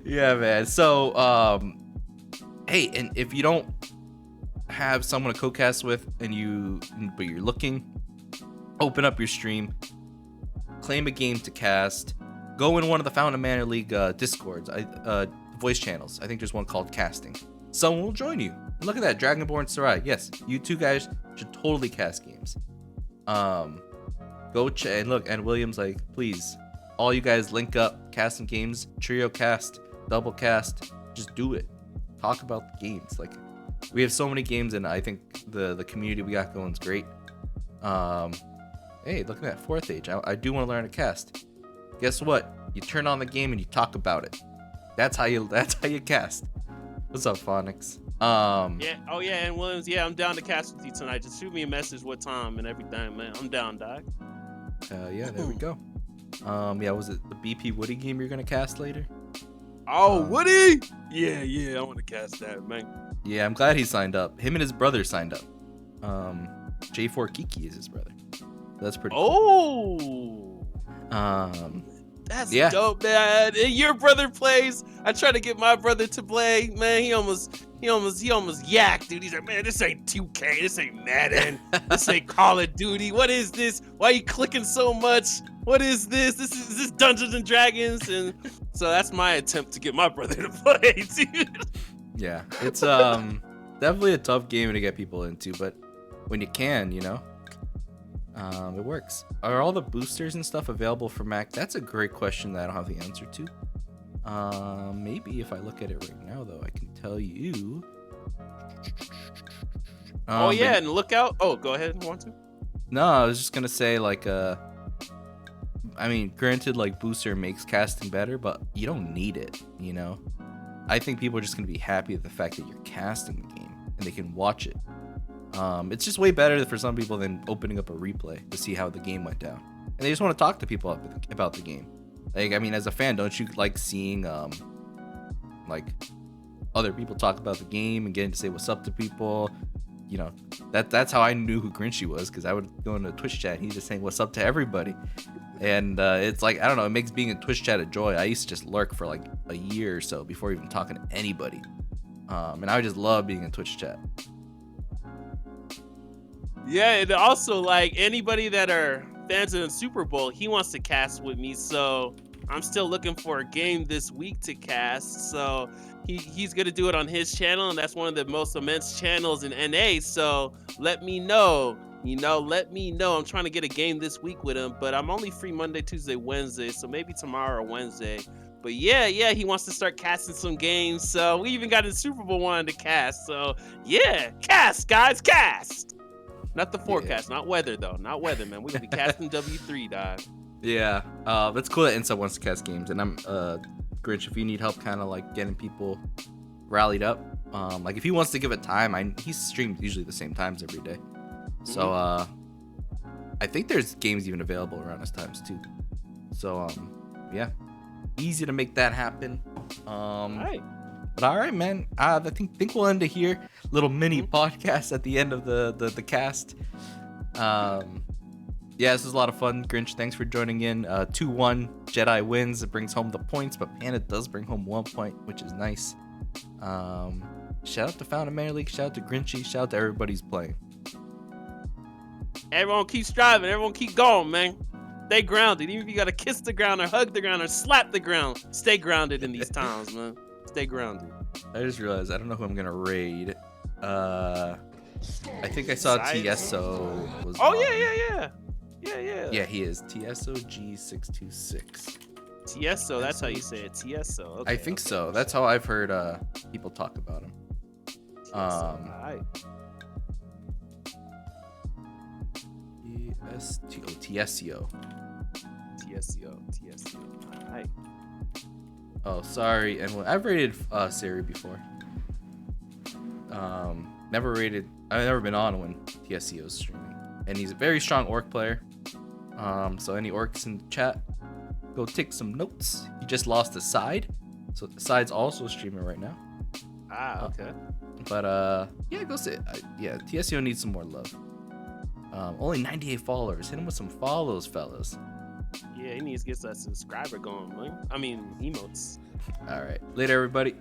Yeah, man. So hey, and if you don't have someone to co-cast with but you're looking, open up your stream, claim a game to cast, go in one of the Fountain Manor League discords, voice channels. I think there's one called Casting. Someone will join you. Look at that, Dragonborn Sarai. Yes, you two guys should totally cast games. Go and look, and William's please, all you guys link up, cast some games, trio cast, double cast, just do it. Talk about the games. We have so many games, and I think the community we got going is great. Hey, look at that, 4th Age. I do want to learn to cast. Guess what? You turn on the game and you talk about it. That's how you cast. What's up, Phonics? Yeah. Oh yeah, and Williams. Yeah, I'm down to cast with you tonight. Just shoot me a message what time and everything, man. I'm down, dog. Yeah, there we go. Yeah, was it the BP Woody game you're gonna cast later? Oh, Woody! Yeah, I want to cast that, man. Yeah, I'm glad he signed up. Him and his brother signed up. J4 Kiki is his brother. That's pretty cool. That's dope, man. And your brother plays. I try to get my brother to play. Man, he almost yacked, dude. He's like, man, this ain't 2K. This ain't Madden. This ain't Call of Duty. What is this? Why are you clicking so much? What is this? Is this Dungeons and Dragons? And so that's my attempt to get my brother to play, dude. Yeah, it's definitely a tough game to get people into, but when you can, it works. Are all the boosters and stuff available for Mac? That's a great question that I don't have the answer to. Maybe if I look at it right now, though, I can tell you. Oh yeah, But and look out. Oh, go ahead. Want to? no, I was just gonna say like I mean, granted, like Booster makes casting better, but you don't need it. You know, I think people are just gonna be happy with the fact that you're casting the game and they can watch it. It's just way better for some people than opening up a replay to see how the game went down, and they just want to talk to people about the game. Like, I mean, as a fan, don't you like seeing like other people talk about the game and getting to say what's up to people? You know, that's how I knew who Grinchy was, because I would go into a Twitch chat and he's just saying what's up to everybody. And it's like, I don't know, it makes being in Twitch chat a joy. I used to just lurk for like a year or so before even talking to anybody. And I would just love being in Twitch chat. Yeah, and also like anybody that are fans of the Super Bowl, he wants to cast with me, so I'm still looking for a game this week to cast. So he's gonna do it on his channel, and that's one of the most immense channels in NA. So let me know. Let me know. I'm trying to get a game this week with him, but I'm only free Monday, Tuesday, Wednesday, so maybe tomorrow or Wednesday. But yeah, he wants to start casting some games. So we even got a Super Bowl one to cast. So yeah, cast, guys, cast. Not the forecast, not weather though. Not weather, man. We're gonna be casting W3, dog. Yeah, it's cool that Insta wants to cast games, and I'm Grinch. If you need help, kind of like getting people rallied up, like if he wants to give it time, he streams usually the same times every day. So I think there's games even available around those times too. So yeah, easy to make that happen. All right. But all right, man. I think we'll end it here. Little mini podcast at the end of the cast. Yeah, this was a lot of fun. Grinch, thanks for joining in. 2-1, Jedi wins. It brings home the points, but Panda does bring home 1 point, which is nice. Shout out to Fountain Mayor League. Shout out to Grinchy. Shout out to everybody who's playing. Everyone keep striving. Everyone keep going, man. Stay grounded. Even if you gotta kiss the ground or hug the ground or slap the ground, stay grounded in these times, man. Stay grounded. I just realized I don't know who I'm gonna raid. I think I saw TSO was. Oh on. yeah. Yeah, he is TSOG626. TSO, that's how you say it. TSO. Okay, I think so. That's how I've heard people talk about him. Alright. TSO. TSO. Alright. Oh, sorry. And I've rated Siri before. I've never been on when TSO is streaming. And he's a very strong orc player. So any orcs in the chat, go take some notes. He just lost a side. So the side's also streaming right now. Okay. But yeah, go see it. Yeah, TSO needs some more love. Only 98 followers. Hit him with some follows, fellas. Yeah, he needs to get that subscriber going, man. I mean, emotes. All right. Later, everybody.